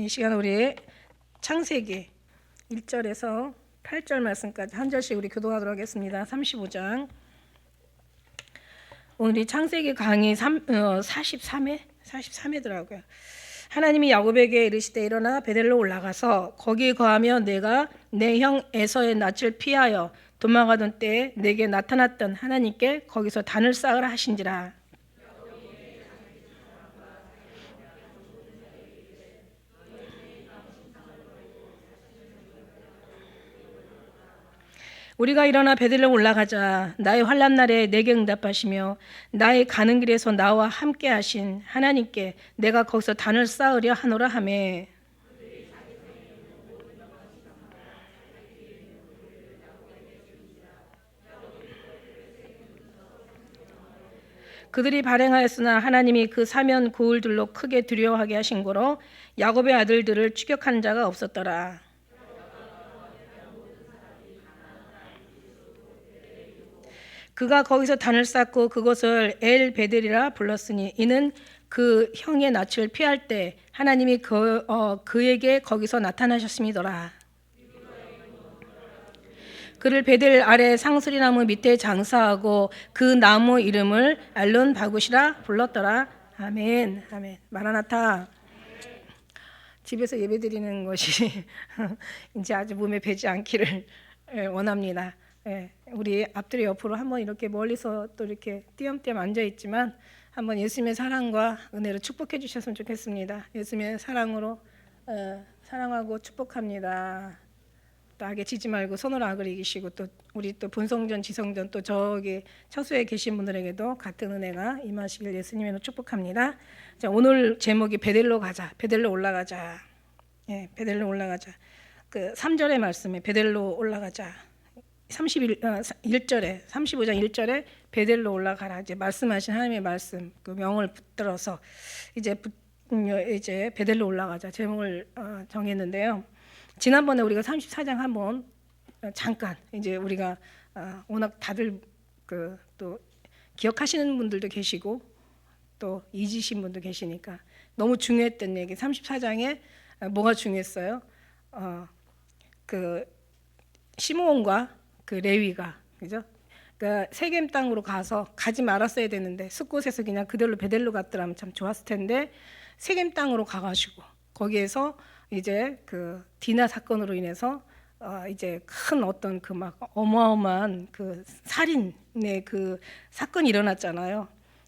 이 시간 우리 창세기 1절에서 8절 말씀까지 한 절씩 우리 교독하도록 하겠습니다. 35장. 오늘이 창세기 강의 43회더라고요. 하나님이 야곱에게 이르시되 일어나 베델로 올라가서 거기에 거하며 내가 내 형 에서의 낯을 피하여 도망가던 때에 내게 나타났던 하나님께 거기서 단을 쌓으라 하신지라. 우리가 일어나 베들레헴 올라가자. 나의 환난 날에 내게 응답하시며 나의 가는 길에서 나와 함께 하신 하나님께 내가 거기서 단을 쌓으려 하노라 하매. 그들이 발행하였으나 하나님이 그 사면 고을들로 크게 두려워하게 하신 거로 야곱의 아들들을 추격한 자가 없었더라. 그가 거기서 단을 쌓고 그것을 엘 베델이라 불렀으니 이는 그 형의 낯을 피할 때 하나님이 그에게 거기서 나타나셨음이더라. 그를 베델 아래 상수리 나무 밑에 장사하고 그 나무 이름을 알론 바굿이라 불렀더라. 아멘. 아멘. 마라나타. 집에서 예배드리는 것이 이제 아주 몸에 배지 않기를 원합니다. 우리 앞뒤로 옆으로 한번 이렇게 멀리서 또 이렇게 띄엄띄엄 앉아 있지만 한번 예수님의 사랑과 은혜로 축복해 주셨으면 좋겠습니다. 예수님의 사랑으로 사랑하고 축복합니다. 또 악에 지지 말고 손으로 악을 이기시고 또 우리 또 본성전 지성전 또 저기 처소에 계신 분들에게도 같은 은혜가 임하시길 예수님으로 축복합니다. 자, 오늘 제목이 베델로 가자. 베델로 올라가자. 베델로 올라가자. 그 3절의 말씀에 베델로 올라가자. 1절에 35장 1절에 베델로 올라가라 이제 말씀하신 하나님의 말씀 그 명을 붙들어서 이제 베델로 올라가자 제목을 정했는데요. 지난번에 우리가 34장 한번 잠깐 이제 우리가 워낙 다들 그 또 기억하시는 분들도 계시고 또 잊으신 분도 계시니까 너무 중요했던 얘기 34장에 뭐가 중요했어요? 그 시므온과 그 레위가 그죠? 그러니까 세겜 땅으로 가지 말았어야 되는데 숫곳에서 그냥 그대로 베델로 갔더라면 참 좋았을 텐데 세겜 땅으로 가가지고 거기에서 이제 그 디나 사건으로 인해서 이제 큰 어떤 그 막 어마어마한 그 살인의 그 사건이 일어났잖아요.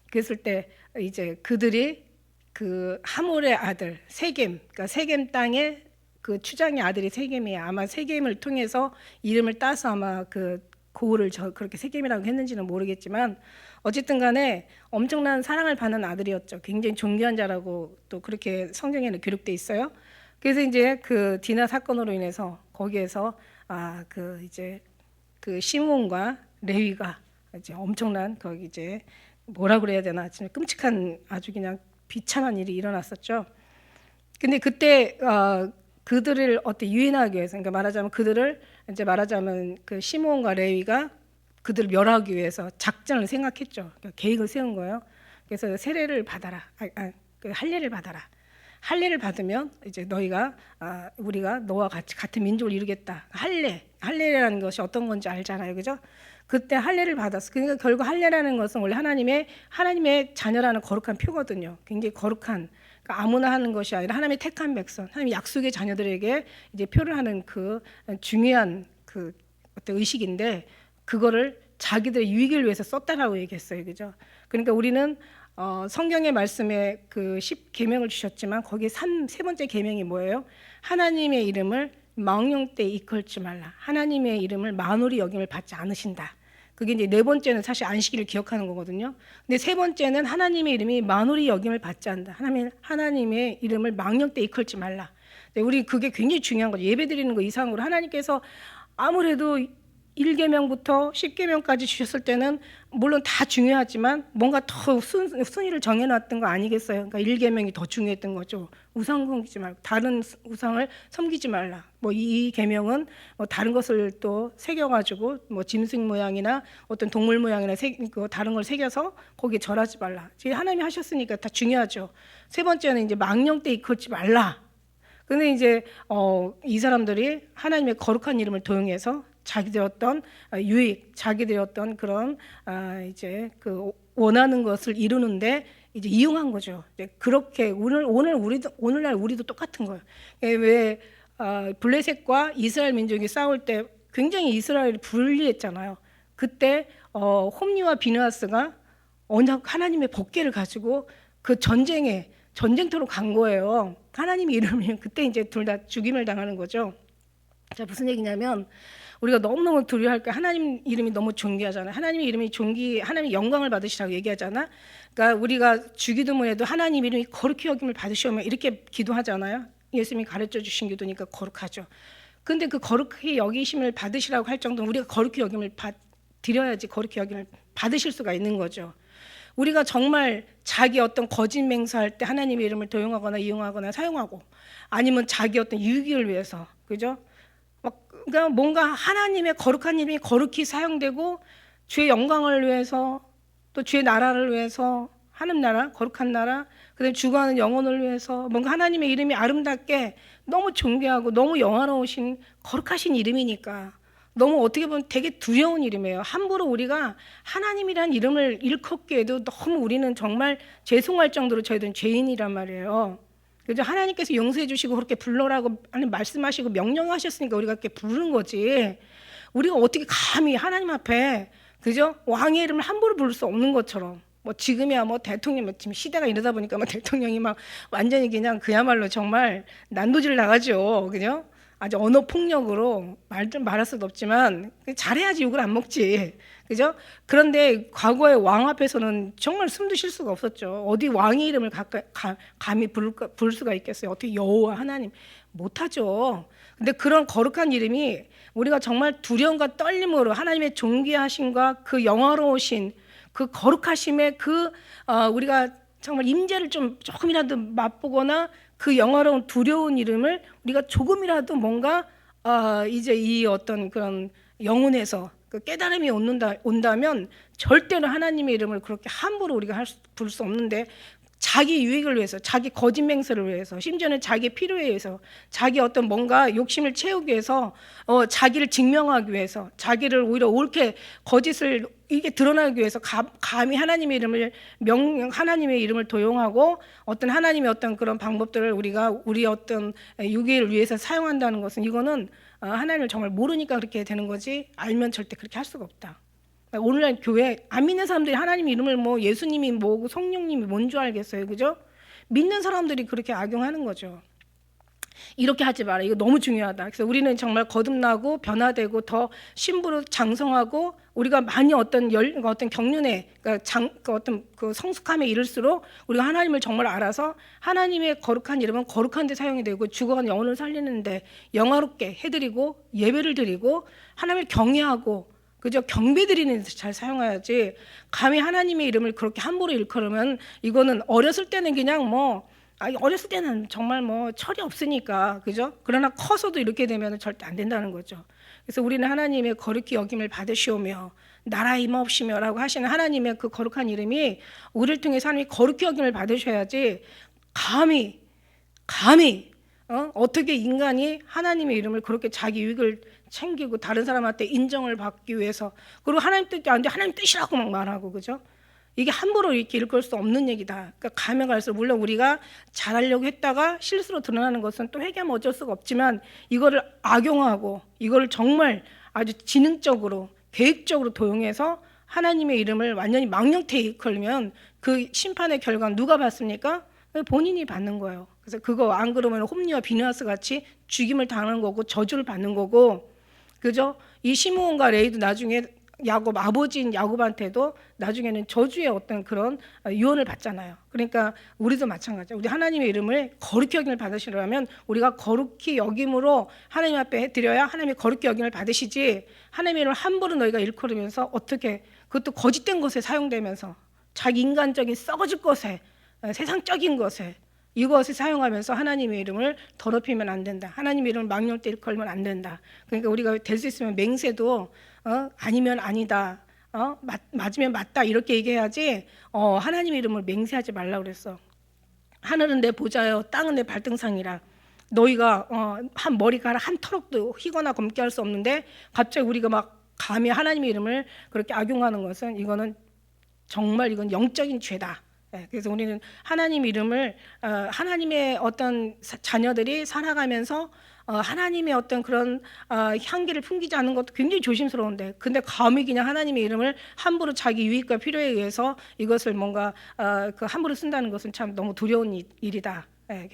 그랬을 때 이제 그들이 그 하몰의 아들 세겜, 그러니까 세겜 땅에 그 추장의 아들이 세겜이에요. 아마 세겜을 통해서 이름을 따서 아마 그 고을을 그렇게 세겜이라고 했는지는 모르겠지만 어쨌든 간에 엄청난 사랑을 받는 아들이었죠. 굉장히 존귀한 자라고 또 그렇게 성경에는 기록돼 있어요. 그래서 이제 그 디나 사건으로 인해서 거기에서 그 이제 그 시므온과 레위가 이제 엄청난 거기 이제 뭐라 그래야 되나 진짜 끔찍한 아주 그냥 비참한 일이 일어났었죠. 근데 그때 그들을 어떻게 유인하기 위해서, 그러니까 말하자면 그 시므온과 레위가 그들을 멸하기 위해서 작전을 생각했죠. 그러니까 계획을 세운 거예요. 그래서 세례를 받아라, 그 할례를 받아라. 할례를 받으면 이제 우리가 너와 같은 민족을 이루겠다. 할례라는 것이 어떤 건지 알잖아요, 그죠? 그때 할례를 받았어. 그러니까 결국 할례라는 것은 원래 하나님의 자녀라는 거룩한 표거든요. 굉장히 거룩한. 아무나 하는 것이 아니라 하나님의 택한 백성, 하나님의 약속의 자녀들에게 이제 표를 하는 그 중요한 그 어떤 의식인데 그거를 자기들의 유익을 위해서 썼다라고 얘기했어요, 그죠? 그러니까 우리는 성경의 말씀에 그 10계명을 주셨지만 거기에 세 번째 계명이 뭐예요? 하나님의 이름을 망령 때 이끌지 말라. 하나님의 이름을 만홀히 여김을 받지 않으신다. 그게 이제 네 번째는 사실 안식일을 기억하는 거거든요. 근데 세 번째는 하나님의 이름이 만홀히 여김을 받지 않는다. 하나님의 이름을 망령 때 이끌지 말라. 우리 그게 굉장히 중요한 거죠. 예배드리는 거 이상으로 하나님께서 아무래도 1계명부터 10계명까지 주셨을 때는 물론 다 중요하지만 뭔가 더 순위를 정해놨던 거 아니겠어요? 그러니까 1계명이 더 중요했던 거죠. 우상 섬기지 말고 다른 우상을 섬기지 말라. 뭐 이 계명은 뭐 다른 것을 또 새겨가지고 뭐 짐승 모양이나 어떤 동물 모양이나 다른 걸 새겨서 거기에 절하지 말라. 하나님이 하셨으니까 다 중요하죠. 세 번째는 이제 망령 때 이끌지 말라. 근데 이제 이 사람들이 하나님의 거룩한 이름을 도용해서 자기들 어떤 유익, 자기들의 어떤 그런 이제 그 원하는 것을 이루는데 이제 이용한 거죠. 이제 그렇게 오늘날 우리도 똑같은 거예요. 왜 블레셋과 이스라엘 민족이 싸울 때 굉장히 이스라엘이 불리했잖아요. 그때 홈리와 비느하스가 언약 하나님의 법궤를 가지고 그 전쟁터로 간 거예요. 하나님의 이름을 그때 이제 둘 다 죽임을 당하는 거죠. 자, 무슨 얘기냐면 우리가 너무너무 두려워할 게 하나님 이름이 너무 존귀하잖아요. 하나님의 이름이 하나님의 영광을 받으시라고 얘기하잖아. 그러니까 우리가 주기도문에도 하나님 이름이 거룩히 여김을 받으시오며 이렇게 기도하잖아요. 예수님이 가르쳐 주신 기도니까 거룩하죠. 근데 그 거룩히 여기심을 받으시라고 할 정도는 우리가 거룩히 여김을 드려야지 거룩히 여김을 받으실 수가 있는 거죠. 우리가 정말 자기 어떤 거짓 맹세할 때 하나님의 이름을 도용하거나 이용하거나 사용하고 아니면 자기 어떤 유익을 위해서, 그죠? 그러니까 뭔가 하나님의 거룩한 이름이 거룩히 사용되고 주의 영광을 위해서 또 주의 나라를 위해서 하는 나라, 거룩한 나라, 그다음에 죽어가는 영혼을 위해서 뭔가 하나님의 이름이 아름답게 너무 존귀하고 너무 영화로우신 거룩하신 이름이니까 너무 어떻게 보면 되게 두려운 이름이에요. 함부로 우리가 하나님이란 이름을 일컫게 해도 너무 우리는 정말 죄송할 정도로 저희들은 죄인이란 말이에요. 그죠? 하나님께서 용서해 주시고 그렇게 불러라고 말씀하시고 명령하셨으니까 우리가 그렇게 부르는 거지. 우리가 어떻게 감히 하나님 앞에, 그죠? 왕의 이름을 함부로 부를 수 없는 것처럼. 뭐 지금이야 뭐 대통령, 지금 시대가 이러다 보니까 뭐 대통령이 막 완전히 그냥 그야말로 정말 난도질 나가죠. 그죠? 아주 언어 폭력으로 말할 수도 없지만 잘해야지 욕을 안 먹지. 그죠? 그런데 과거의 왕 앞에서는 정말 숨도 쉴 수가 없었죠. 어디 왕의 이름을 감히 부를 수가 있겠어요? 어떻게 여호와 하나님 못하죠. 근데 그런 거룩한 이름이 우리가 정말 두려움과 떨림으로 하나님의 존귀하심과 그 영화로우신 그 거룩하심의 우리가 정말 임재를 조금이라도 맛보거나 그 영화로운 두려운 이름을 우리가 조금이라도 뭔가 이제 이 어떤 그런 영혼에서 그 깨달음이 온다면 절대로 하나님의 이름을 그렇게 함부로 우리가 부를 수 없는데 자기 유익을 위해서, 자기 거짓 맹세를 위해서, 심지어는 자기 필요에 의해서, 자기 어떤 뭔가 욕심을 채우기 위해서, 자기를 증명하기 위해서, 자기를 오히려 옳게 거짓을 이게 드러나기 위해서 감히 하나님의 이름을 도용하고 어떤 하나님의 어떤 그런 방법들을 우리가 우리 어떤 유익을 위해서 사용한다는 것은 이거는 하나님을 정말 모르니까 그렇게 되는 거지 알면 절대 그렇게 할 수가 없다. 오늘날 교회 안 믿는 사람들이 하나님 이름을 뭐 예수님이 뭐고 성령님이 뭔 줄 알겠어요, 그죠? 믿는 사람들이 그렇게 악용하는 거죠. 이렇게 하지 마라. 이거 너무 중요하다. 그래서 우리는 정말 거듭나고 변화되고 더 신부로 장성하고 우리가 많이 어떤 경륜에 어떤 그 성숙함에 이를수록 우리가 하나님을 정말 알아서 하나님의 거룩한 이름은 거룩한 데 사용이 되고 죽어가는 영혼을 살리는데 영화롭게 해드리고 예배를 드리고 하나님을 경외하고 그죠? 경배 드리는 데 잘 사용해야지 감히 하나님의 이름을 그렇게 함부로 일컬으면 이거는 어렸을 때는 그냥 어렸을 때는 정말 철이 없으니까 그죠? 그러나 커서도 이렇게 되면 절대 안 된다는 거죠. 그래서 우리는 하나님의 거룩히 여김을 받으시오며 나라 임하옵시며라고 하시는 하나님의 그 거룩한 이름이 우리를 통해 하나님이 거룩히 여김을 받으셔야지 감히 어떻게 인간이 하나님의 이름을 그렇게 자기 유익을 챙기고 다른 사람한테 인정을 받기 위해서 그리고 하나님 뜻이 안 돼 하나님 뜻이라고 막 말하고 그죠? 이게 함부로 이렇게 읽을 수 없는 얘기다. 그러니까 가면 갈수록 물론 우리가 잘하려고 했다가 실수로 드러나는 것은 또 회개하면 어쩔 수가 없지만 이거를 악용하고 이거를 정말 아주 지능적으로 계획적으로 도용해서 하나님의 이름을 완전히 망령되이 일컬면 그 심판의 결과는 누가 받습니까? 본인이 받는 거예요. 그래서 그거 안 그러면 홈리와 비느하스 같이 죽임을 당하는 거고 저주를 받는 거고 그죠? 이 시므온과 레이도 나중에 아버지인 야곱한테도 나중에는 저주의 어떤 그런 유언을 받잖아요. 그러니까 우리도 마찬가지야. 우리 하나님의 이름을 거룩히 여김을 받으시려면 우리가 거룩히 여김으로 하나님 앞에 드려야 하나님의 거룩히 여김을 받으시지 하나님의 이름을 함부로 너희가 일컬으면서 어떻게 그것도 거짓된 것에 사용되면서 자기 인간적인 썩어질 것에 세상적인 것에 이것을 사용하면서 하나님의 이름을 더럽히면 안 된다. 하나님의 이름을 망령되 일컬면 안 된다. 그러니까 우리가 될 수 있으면 맹세도 아니면 아니다. 맞으면 맞다. 이렇게 얘기해야지 하나님의 이름을 맹세하지 말라고 그랬어. 하늘은 내 보좌요 땅은 내 발등상이라. 너희가 한 머리카락 한 터럭도 휘거나 검게 할 수 없는데 갑자기 우리가 막 감히 하나님의 이름을 그렇게 악용하는 것은 이거는 정말 이건 영적인 죄다. 그래서 우리는 하나님 이름을 하나님의 어떤 자녀들이 살아가면서 하나님의 어떤 그런 향기를 풍기지 않는 것도 굉장히 조심스러운데, 근데 감히 그냥 하나님의 이름을 함부로 자기 유익과 필요에 의해서 이것을 뭔가 그 함부로 쓴다는 것은 참 너무 두려운 일이다.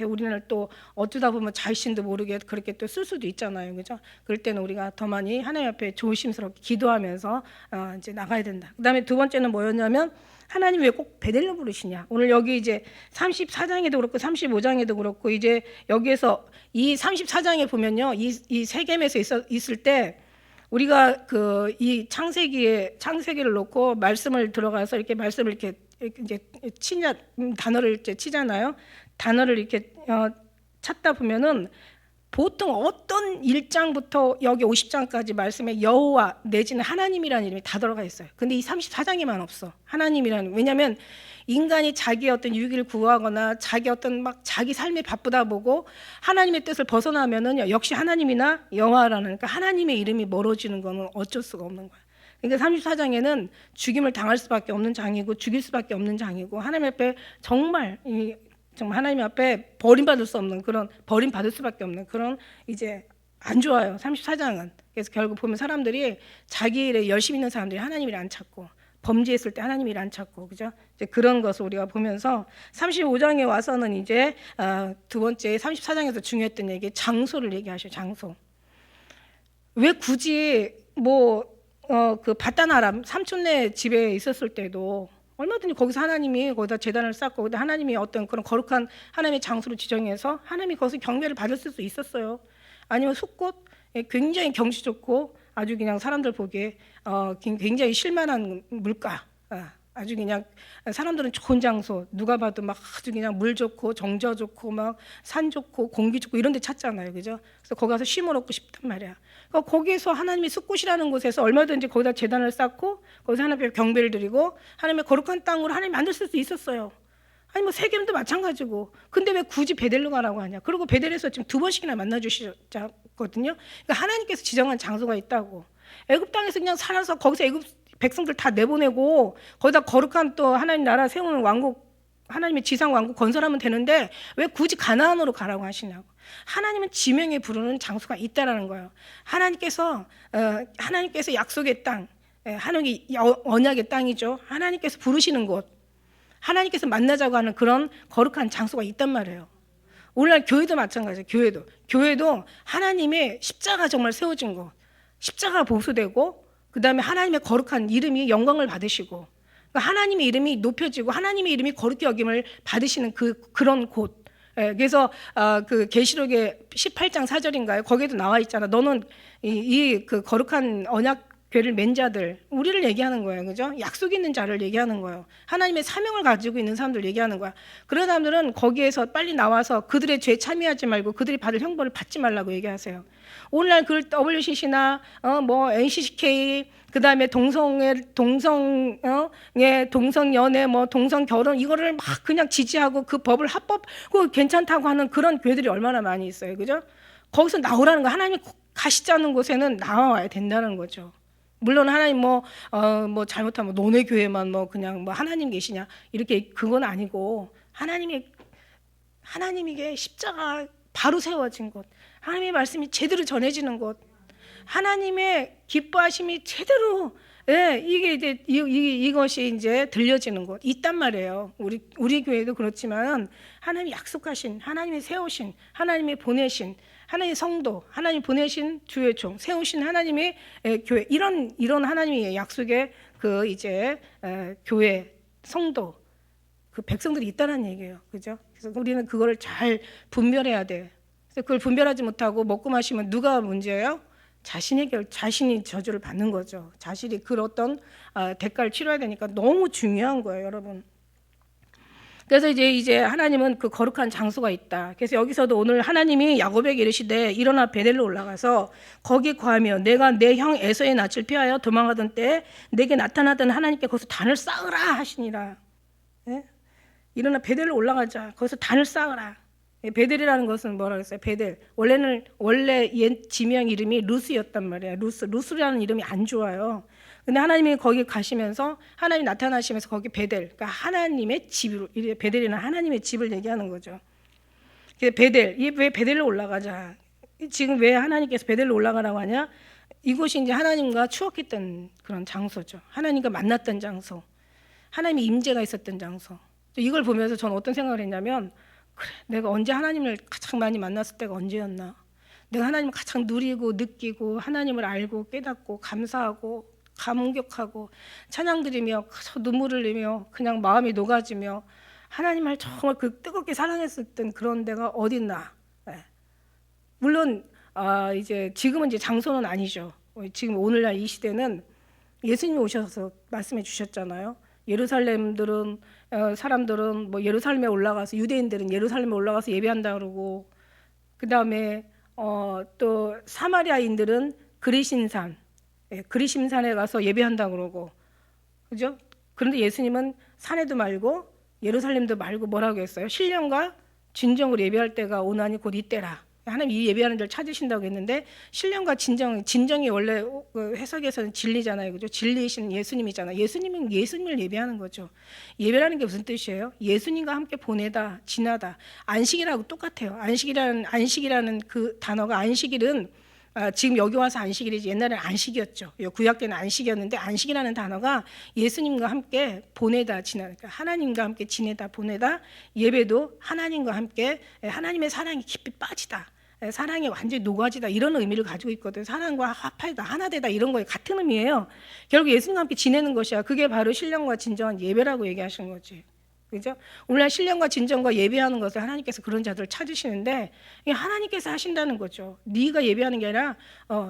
우리는 또 어쩌다 보면 자신도 모르게 그렇게 또 쓸 수도 있잖아요, 그죠? 그럴 때는 우리가 더 많이 하나님 앞에 조심스럽게 기도하면서 이제 나가야 된다. 그다음에 두 번째는 뭐였냐면, 하나님 왜 꼭 베델로 부르시냐? 오늘 여기 이제 34장에도 그렇고 35장에도 그렇고 이제 여기에서 이 34장에 보면요, 이 세겜에서 있을 때 우리가 그 이 창세기를 놓고 말씀을 들어가서 이렇게 말씀을 이렇게 이제 단어를 이제 치잖아요. 단어를 이렇게 찾다 보면은 보통 어떤 1장부터 여기 50장까지 말씀에 여호와 내지는 하나님이라는 이름이 다 들어가 있어요. 근데 이 34장에만 없어. 하나님이라는. 왜냐하면 인간이 자기의 어떤 유익을 구하거나 자기 어떤 막 자기 삶에 바쁘다 보고 하나님의 뜻을 벗어나면은 역시 하나님이나 여호와라는, 그러니까 하나님의 이름이 멀어지는 거는 어쩔 수가 없는 거야. 그러니까 34장에는 죽임을 당할 수밖에 없는 장이고 죽일 수밖에 없는 장이고 하나님 앞에 정말 하나님 앞에 버림받을 수 없는 그런, 버림받을 수밖에 없는 그런 이제 안 좋아요, 34장은. 그래서 결국 보면 사람들이 자기 일에 열심히 있는 사람들이 하나님을 안 찾고, 범죄했을 때 하나님을 안 찾고, 그죠? 이제 그런 것을 우리가 보면서 35장에 와서는 이제 두 번째 34장에서 중요했던 얘기, 장소를 얘기하셔. 장소. 왜 굳이 그 바단 아람 삼촌네 집에 있었을 때도 얼마든지 거기서 하나님이 거기다 제단을 쌓고 거기다 하나님이 어떤 그런 거룩한 하나님의 장소로 지정해서 하나님이 거기서 경배를 받을 수 있었어요. 아니면 숲꽃, 굉장히 경치 좋고 아주 그냥 사람들 보기에 굉장히 실만한 물가, 아주 그냥 사람들은 좋은 장소, 누가 봐도 막 아주 그냥 물 좋고 정저 좋고 막 산 좋고 공기 좋고 이런 데 찾잖아요, 그죠? 그래서 거기 가서 쉼을 얻고 싶단 말이야. 그러니까 거기에서 하나님이 숲꽃이라는 곳에서 얼마든지 거기다 제단을 쌓고 거기서 하나님께 경배를 드리고 하나님의 거룩한 땅으로 하나님 만들 수 있었어요. 아니 뭐 세겜도 마찬가지고. 근데 왜 굳이 베델로 가라고 하냐? 그리고 베델에서 지금 두 번씩이나 만나 주셨거든요. 그러니까 하나님께서 지정한 장소가 있다고. 애굽 땅에서 그냥 살아서 거기서 애굽 백성들 다 내보내고 거기다 거룩한 또 하나님 나라 세우는 왕국, 하나님의 지상 왕국 건설하면 되는데 왜 굳이 가나안으로 가라고 하시냐고. 하나님은 지명에 부르는 장소가 있다라는 거예요. 하나님께서 약속의 땅, 하나님의 언약의 땅이죠. 하나님께서 부르시는 곳, 하나님께서 만나자고 하는 그런 거룩한 장소가 있단 말이에요. 오늘날 교회도 마찬가지예요. 교회도 하나님의 십자가 정말 세워진 곳, 십자가 보수되고 그 다음에 하나님의 거룩한 이름이 영광을 받으시고, 그러니까 하나님의 이름이 높여지고 하나님의 이름이 거룩히 여김을 받으시는 그런 곳. 그래서 그 계시록의 18장 4절인가요? 거기에도 나와 있잖아. 너는 그 거룩한 언약 괴를 맨 자들, 우리를 얘기하는 거예요, 그죠? 약속 있는 자를 얘기하는 거예요. 하나님의 사명을 가지고 있는 사람들 얘기하는 거야. 그런 사람들은 거기에서 빨리 나와서 그들의 죄에 참여하지 말고 그들이 받을 형벌을 받지 말라고 얘기하세요. 오늘날 그 WCC나 NCCK, 그 다음에 동성연애, 동성결혼 이거를 막 그냥 지지하고 그 법을 그거 괜찮다고 하는 그런 교회들이 얼마나 많이 있어요, 그죠? 거기서 나오라는 거, 하나님이 가시지 않는 곳에는 나와야 된다는 거죠. 물론 하나님 잘못하면 너네 교회만 그냥 하나님 계시냐 이렇게, 그건 아니고 하나님에게 십자가 바로 세워진 곳, 하나님의 말씀이 제대로 전해지는 곳, 하나님의 기뻐하심이 제대로 이것이 이제 들려지는 곳 있단 말이에요. 우리 교회도 그렇지만 하나님이 약속하신, 하나님이 세우신, 하나님이 보내신 하나님의 성도, 하나님 보내신 주의 종, 세우신 하나님의 교회, 이런 하나님의 약속의 그 이제 교회, 성도, 그 백성들이 있다는 얘기예요, 그죠? 그래서 우리는 그거를 잘 분별해야 돼. 그래서 그걸 분별하지 못하고 먹고 마시면 누가 문제예요? 자신이 저주를 받는 거죠. 자신이 그 어떤 대가를 치러야 되니까 너무 중요한 거예요, 여러분. 그래서 이제 하나님은 그 거룩한 장소가 있다. 그래서 여기서도 오늘 하나님이 야곱에게 이르시되 일어나 베델로 올라가서 거기 거하며 내가 내 형 에서의 낯을 피하여 도망하던 때에 내게 나타나던 하나님께 거기서 단을 쌓으라 하시니라. 일어나 베델로 올라가자. 거기서 단을 쌓으라. 베델이라는 것은 뭐라 그랬어요? 베델. 원래 옛 지명 이름이 루스였단 말이에요. 루스라는 이름이 안 좋아요. 근데 하나님이 거기 가시면서 하나님이 나타나시면서 거기 베델, 그러니까 하나님의 집으로, 베델이는 하나님의 집을 얘기하는 거죠. 베델, 왜 베델로 올라가자? 지금 왜 하나님께서 베델로 올라가라고 하냐? 이곳이 이제 하나님과 추억했던 그런 장소죠. 하나님과 만났던 장소, 하나님의 임재가 있었던 장소. 이걸 보면서 저는 어떤 생각을 했냐면, 그래, 내가 언제 하나님을 가장 많이 만났을 때가 언제였나? 내가 하나님을 가장 누리고 느끼고 하나님을 알고 깨닫고 감사하고 감격하고 찬양 드리며 눈물을 흘리며 그냥 마음이 녹아지며 하나님을 정말 그 뜨겁게 사랑했었던 그런 데가 어딨나? 네. 물론 이제 지금은 이제 장소는 아니죠. 지금 오늘날 이 시대는 예수님이 오셔서 말씀해 주셨잖아요. 예루살렘들은 사람들은 뭐 예루살렘에 올라가서 유대인들은 예루살렘에 올라가서 예배한다 그러고 그다음에 또 사마리아인들은 그리심산 그리심산에 가서 예배한다 그러고 그죠? 그런데 예수님은 산에도 말고 예루살렘도 말고 뭐라고 했어요? 신령과 진정으로 예배할 때가 오나니 곧 이때라. 하나님 이 예배하는 데를 찾으신다고 했는데 신령과 진정이 원래 해석에서는 진리잖아요. 그죠? 진리이신 예수님이잖아요. 예수님은 예수님을 예배하는 거죠. 예배라는 게 무슨 뜻이에요? 예수님과 함께 보내다, 지나다. 안식이라고 똑같아요. 안식이라는 그 단어가 안식일은 지금 여기 와서 안식일이지 옛날에는 안식이었죠. 구약 때는 안식이었는데 안식이라는 단어가 예수님과 함께 보내다 지나다 그러니까 하나님과 함께 지내다 보내다 예배도 하나님과 함께 하나님의 사랑이 깊이 빠지다 사랑이 완전히 녹아지다 이런 의미를 가지고 있거든요. 사랑과 합하다 하나 되다 이런 거에 같은 의미예요. 결국 예수님과 함께 지내는 것이야. 그게 바로 신령과 진정한 예배라고 얘기하시는 거지. 그죠? 오늘날 신령과 진정과 예배하는 것을 하나님께서 그런 자들을 찾으시는데 하나님께서 하신다는 거죠. 네가 예배하는 게 아니라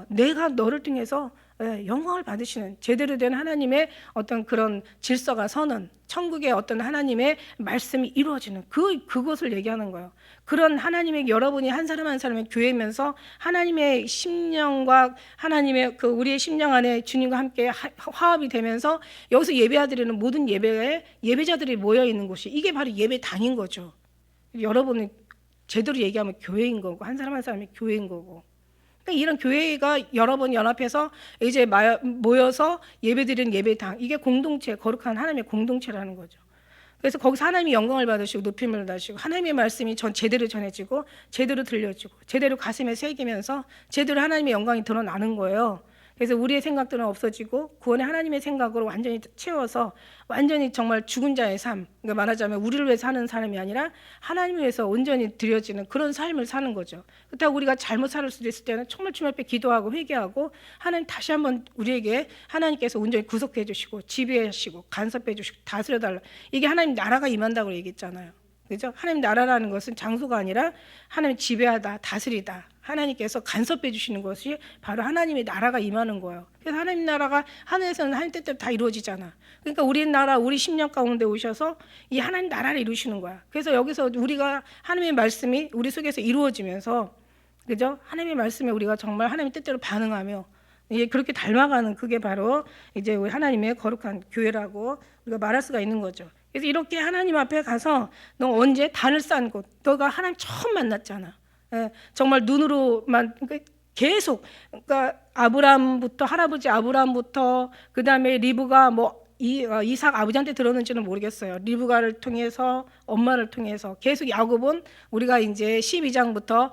내가 너를 통해서 영광을 받으시는 제대로 된 하나님의 어떤 그런 질서가 서는 천국의 어떤 하나님의 말씀이 이루어지는 그것을 얘기하는 거예요. 그런 하나님의 여러분이 한 사람 한 사람의 교회면서 하나님의 심령과 하나님의 그 우리의 심령 안에 주님과 함께 화합이 되면서 여기서 예배드리는 모든 예배자들이 모여 있는 곳이 이게 바로 예배당인 거죠. 여러분은 제대로 얘기하면 교회인 거고 한 사람 한 사람이 교회인 거고. 그러니까 이런 교회가 여러 번 연합해서 이제 모여서 예배드리는 예배당 이게 공동체 거룩한 하나님의 공동체라는 거죠. 그래서 거기서 하나님이 영광을 받으시고 높임을 받으시고 하나님의 말씀이 제대로 전해지고 제대로 들려지고 제대로 가슴에 새기면서 제대로 하나님의 영광이 드러나는 거예요. 그래서 우리의 생각들은 없어지고 구원의 하나님의 생각으로 완전히 채워서 완전히 정말 죽은 자의 삶, 그러니까 말하자면 우리를 위해서 사는 삶이 아니라 하나님을 위해서 온전히 드려지는 그런 삶을 사는 거죠. 그렇다고 우리가 잘못 살 수도 있을 때는 정말 주님 앞에 기도하고 회개하고 하나님 다시 한번 우리에게 하나님께서 온전히 구속해 주시고 지배하시고 간섭해 주시고 다스려달라. 이게 하나님 나라가 임한다고 얘기했잖아요. 그죠? 하나님 나라라는 것은 장소가 아니라 하나님 지배하다, 다스리다. 하나님께서 간섭해 주시는 것이 바로 하나님의 나라가 임하는 거예요. 그래서 하나님 나라가 하늘에서는 하나님 뜻대로 다 이루어지잖아. 그러니까 우리 나라, 우리 심령 가운데 오셔서 이 하나님 나라를 이루시는 거야. 그래서 여기서 우리가 하나님의 말씀이 우리 속에서 이루어지면서, 그죠? 하나님의 말씀에 우리가 정말 하나님의 뜻대로 반응하며 이게 그렇게 닮아가는 그게 바로 이제 우리 하나님의 거룩한 교회라고 우리가 말할 수가 있는 거죠. 그래서 이렇게 하나님 앞에 가서 너 언제 단을 쌓은 곳, 너가 하나님 처음 만났잖아. 정말 눈으로만 계속 그러니까 아브라함부터 할아버지 아브라함부터 그 다음에 리브가 뭐 이삭 아버지한테 들었는지는 모르겠어요. 리브가를 통해서 엄마를 통해서 계속 야곱은 우리가 이제 12장부터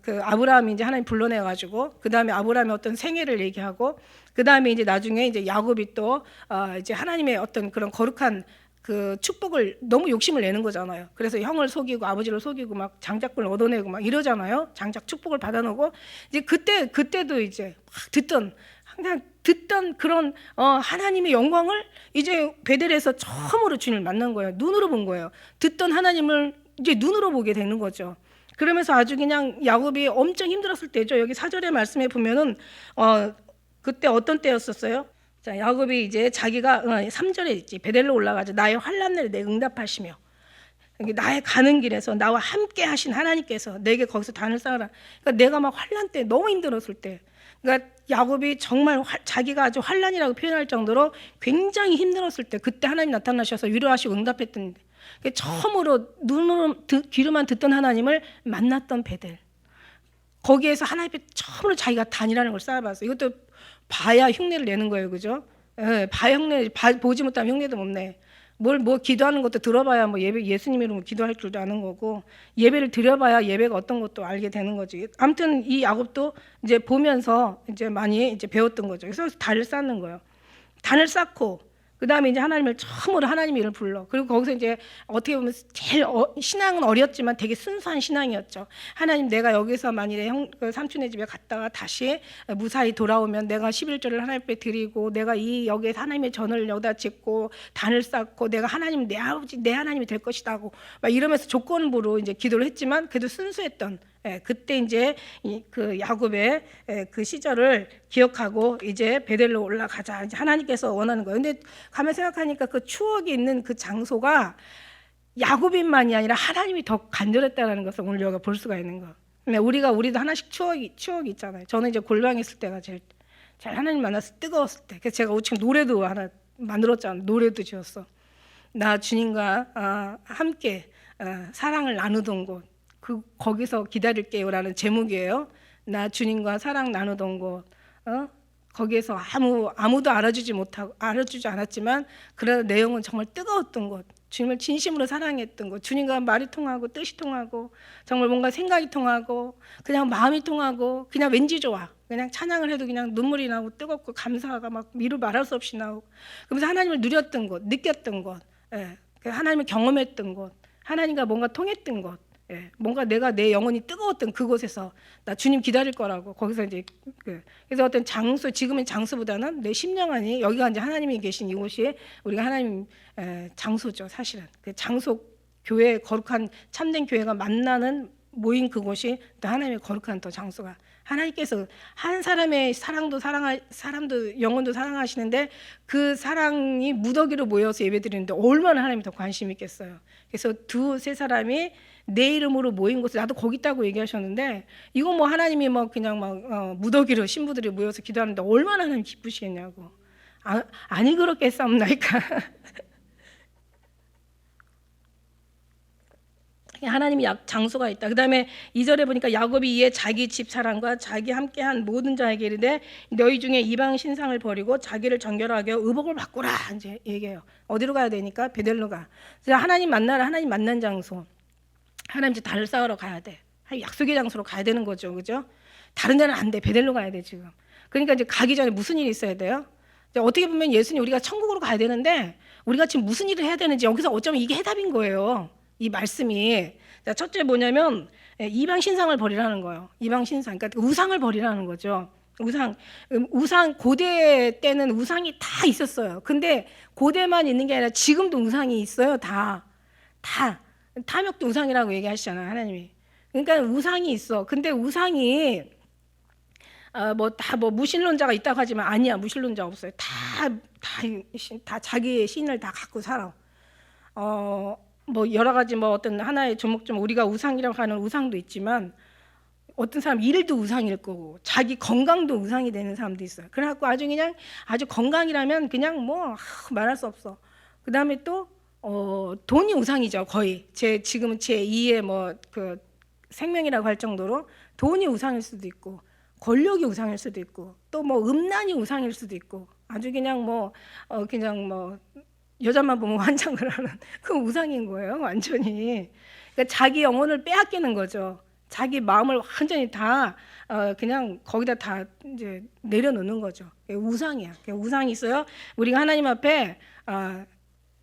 그 아브라함이 이제 하나님 불러내 가지고 그 다음에 아브라함의 어떤 생애를 얘기하고 그 다음에 이제 나중에 이제 야곱이 또 이제 하나님의 어떤 그런 거룩한 그 축복을 너무 욕심을 내는 거잖아요. 그래서 형을 속이고 아버지를 속이고 막 장작불을 얻어내고 막 이러잖아요. 장작 축복을 받아놓고 이제 그때도 이제 막 항상 듣던 그런 하나님의 영광을 이제 베델에서 처음으로 주님을 만난 거예요. 눈으로 본 거예요. 듣던 하나님을 이제 눈으로 보게 되는 거죠. 그러면서 아주 그냥 야곱이 엄청 힘들었을 때죠. 여기 4절의 말씀에 보면은 그때 어떤 때였었어요? 자, 야곱이 이제 자기가 3절에 있지. 베델로 올라가자. 나의 환난을 내 응답하시며 나의 가는 길에서 나와 함께 하신 하나님께서 내게 거기서 단을 쌓으라. 그러니까 내가 막 환난 때 너무 힘들었을 때 그러니까 야곱이 정말 자기가 아주 환난이라고 표현할 정도로 굉장히 힘들었을 때 그때 하나님 나타나셔서 위로하시고 응답했던 처음으로 눈으로 귀로만 듣던 하나님을 만났던 베델. 거기에서 하나님 앞에 처음으로 자기가 단이라는 걸 쌓아봤어요. 이것도 봐야 흉내를 내는 거예요, 그죠? 예, 봐야 흉내, 보지 못하면 흉내도 못 내. 뭐 기도하는 것도 들어봐야 뭐 예수님 이름으로 기도할 줄도 아는 거고, 예배를 드려봐야 예배가 어떤 것도 알게 되는 거지. 아무튼 이 야곱도 이제 보면서 이제 많이 이제 배웠던 거죠. 그래서 단을 쌓는 거예요. 단을 쌓고 그 다음에 이제 하나님을 처음으로 하나님 이름을 불러. 그리고 거기서 이제 어떻게 보면 제일 신앙은 어렸지만 되게 순수한 신앙이었죠. 하나님, 내가 여기서 만일에 삼촌의 집에 갔다가 다시 무사히 돌아오면 내가 11조를 하나님 앞에 드리고, 내가 이 여기에서 하나님의 전을 여기다 짓고 단을 쌓고 내가 하나님, 내 아버지, 내 하나님이 될 것이다고 막 이러면서 조건부로 이제 기도를 했지만 그래도 순수했던, 그때 이제 그 야곱의 그 시절을 기억하고 이제 베델로 올라가자, 이제 하나님께서 원하는 거예요. 근데 가만 생각하니까 그 추억이 있는 그 장소가 야곱인만이 아니라 하나님이 더 간절했다는 것을 오늘 여기가 볼 수가 있는 거. 우리도 하나씩 추억이 있잖아요. 저는 이제 골방에 있을 때가 제일 하나님 만나서 뜨거웠을 때. 그래서 제가 지금 노래도 하나 만들었잖아요. 노래도 지었어. 나 주님과 함께 사랑을 나누던 곳. 거기서 기다릴게요라는 제목이에요. 나 주님과 사랑 나누던 곳. 거기에서 아무도 알아주지 않았지만 그러나 내용은 정말 뜨거웠던 곳. 주님을 진심으로 사랑했던 곳. 주님과 말이 통하고 뜻이 통하고 정말 뭔가 생각이 통하고 그냥 마음이 통하고 그냥 왠지 좋아. 그냥 찬양을 해도 그냥 눈물이 나고 뜨겁고 감사가 막 미루 말할 수 없이 나오고, 그러면서 하나님을 누렸던 곳, 느꼈던 곳, 하나님을 경험했던 곳, 하나님과 뭔가 통했던 곳, 뭔가 내 영혼이 뜨거웠던 그곳에서 나 주님 기다릴 거라고. 거기서 이제 그래서 어떤 장소, 지금의 장소보다는 내 심령 안에 여기가 이제 하나님이 계신 이곳이 우리가 하나님 장소죠. 사실은 그 장소, 교회, 거룩한 참된 교회가 만나는 모인 그곳이 또 하나님의 거룩한 또 장소가, 하나님께서 한 사람의 사람도 영혼도 사랑하시는데 그 사랑이 무더기로 모여서 예배드리는데 얼마나 하나님이 더 관심 있겠어요. 그래서 두세 사람이 내 이름으로 모인 곳에 나도 거기 있다고 얘기하셨는데, 이거 뭐 하나님이 뭐 그냥 막 무더기로 신부들이 모여서 기도하는데 얼마나 하나님 기쁘시겠냐고. 아니 그렇겠사옵나이까. 하나님이 장소가 있다. 그 다음에 2절에 보니까 야곱이 이에 자기 집 사람과 자기 함께한 모든 자에게 이르되 너희 중에 이방 신상을 버리고 자기를 정결하게 하여 의복을 바꾸라 이제 얘기해요. 어디로 가야 되니까 베델로 가. 하나님 만난 장소. 하나님 이제 달을 쌓으러 가야 돼. 약속의 장소로 가야 되는 거죠, 그죠? 다른 데는 안 돼. 베델로 가야 돼 지금. 그러니까 이제 가기 전에 무슨 일이 있어야 돼요? 어떻게 보면 예수님, 우리가 천국으로 가야 되는데 우리가 지금 무슨 일을 해야 되는지 여기서 어쩌면 이게 해답인 거예요. 이 말씀이. 첫째 뭐냐면 이방 신상을 버리라는 거예요. 이방 신상, 그러니까 우상을 버리라는 거죠. 우상 고대 때는 우상이 다 있었어요. 근데 고대만 있는 게 아니라 지금도 우상이 있어요. 다 탐욕도 우상이라고 얘기하시잖아요, 하나님이. 그러니까 우상이 있어. 근데 우상이 뭐 무신론자가 있다고 하지만 아니야, 무신론자 없어요. 다 자기의 신을 다 갖고 살아. 뭐 여러 가지 뭐 어떤 하나의 조목조목 우리가 우상이라고 하는 우상도 있지만 어떤 사람 일도 우상일 거고 자기 건강도 우상이 되는 사람도 있어요. 그래갖고 아주 건강이라면 그냥 뭐 말할 수 없어. 그 다음에 또 돈이 우상이죠, 거의. 지금은 제 2의 뭐 그 생명이라고 할 정도로 돈이 우상일 수도 있고 권력이 우상일 수도 있고 또 뭐 음란이 우상일 수도 있고 아주 그냥 뭐 여자만 보면 환장을 하는 그 우상인 거예요, 완전히. 그러니까 자기 영혼을 빼앗기는 거죠. 자기 마음을 완전히 다 그냥 거기다 다 이제 내려놓는 거죠. 우상이야. 우상이 있어요. 우리가 하나님 앞에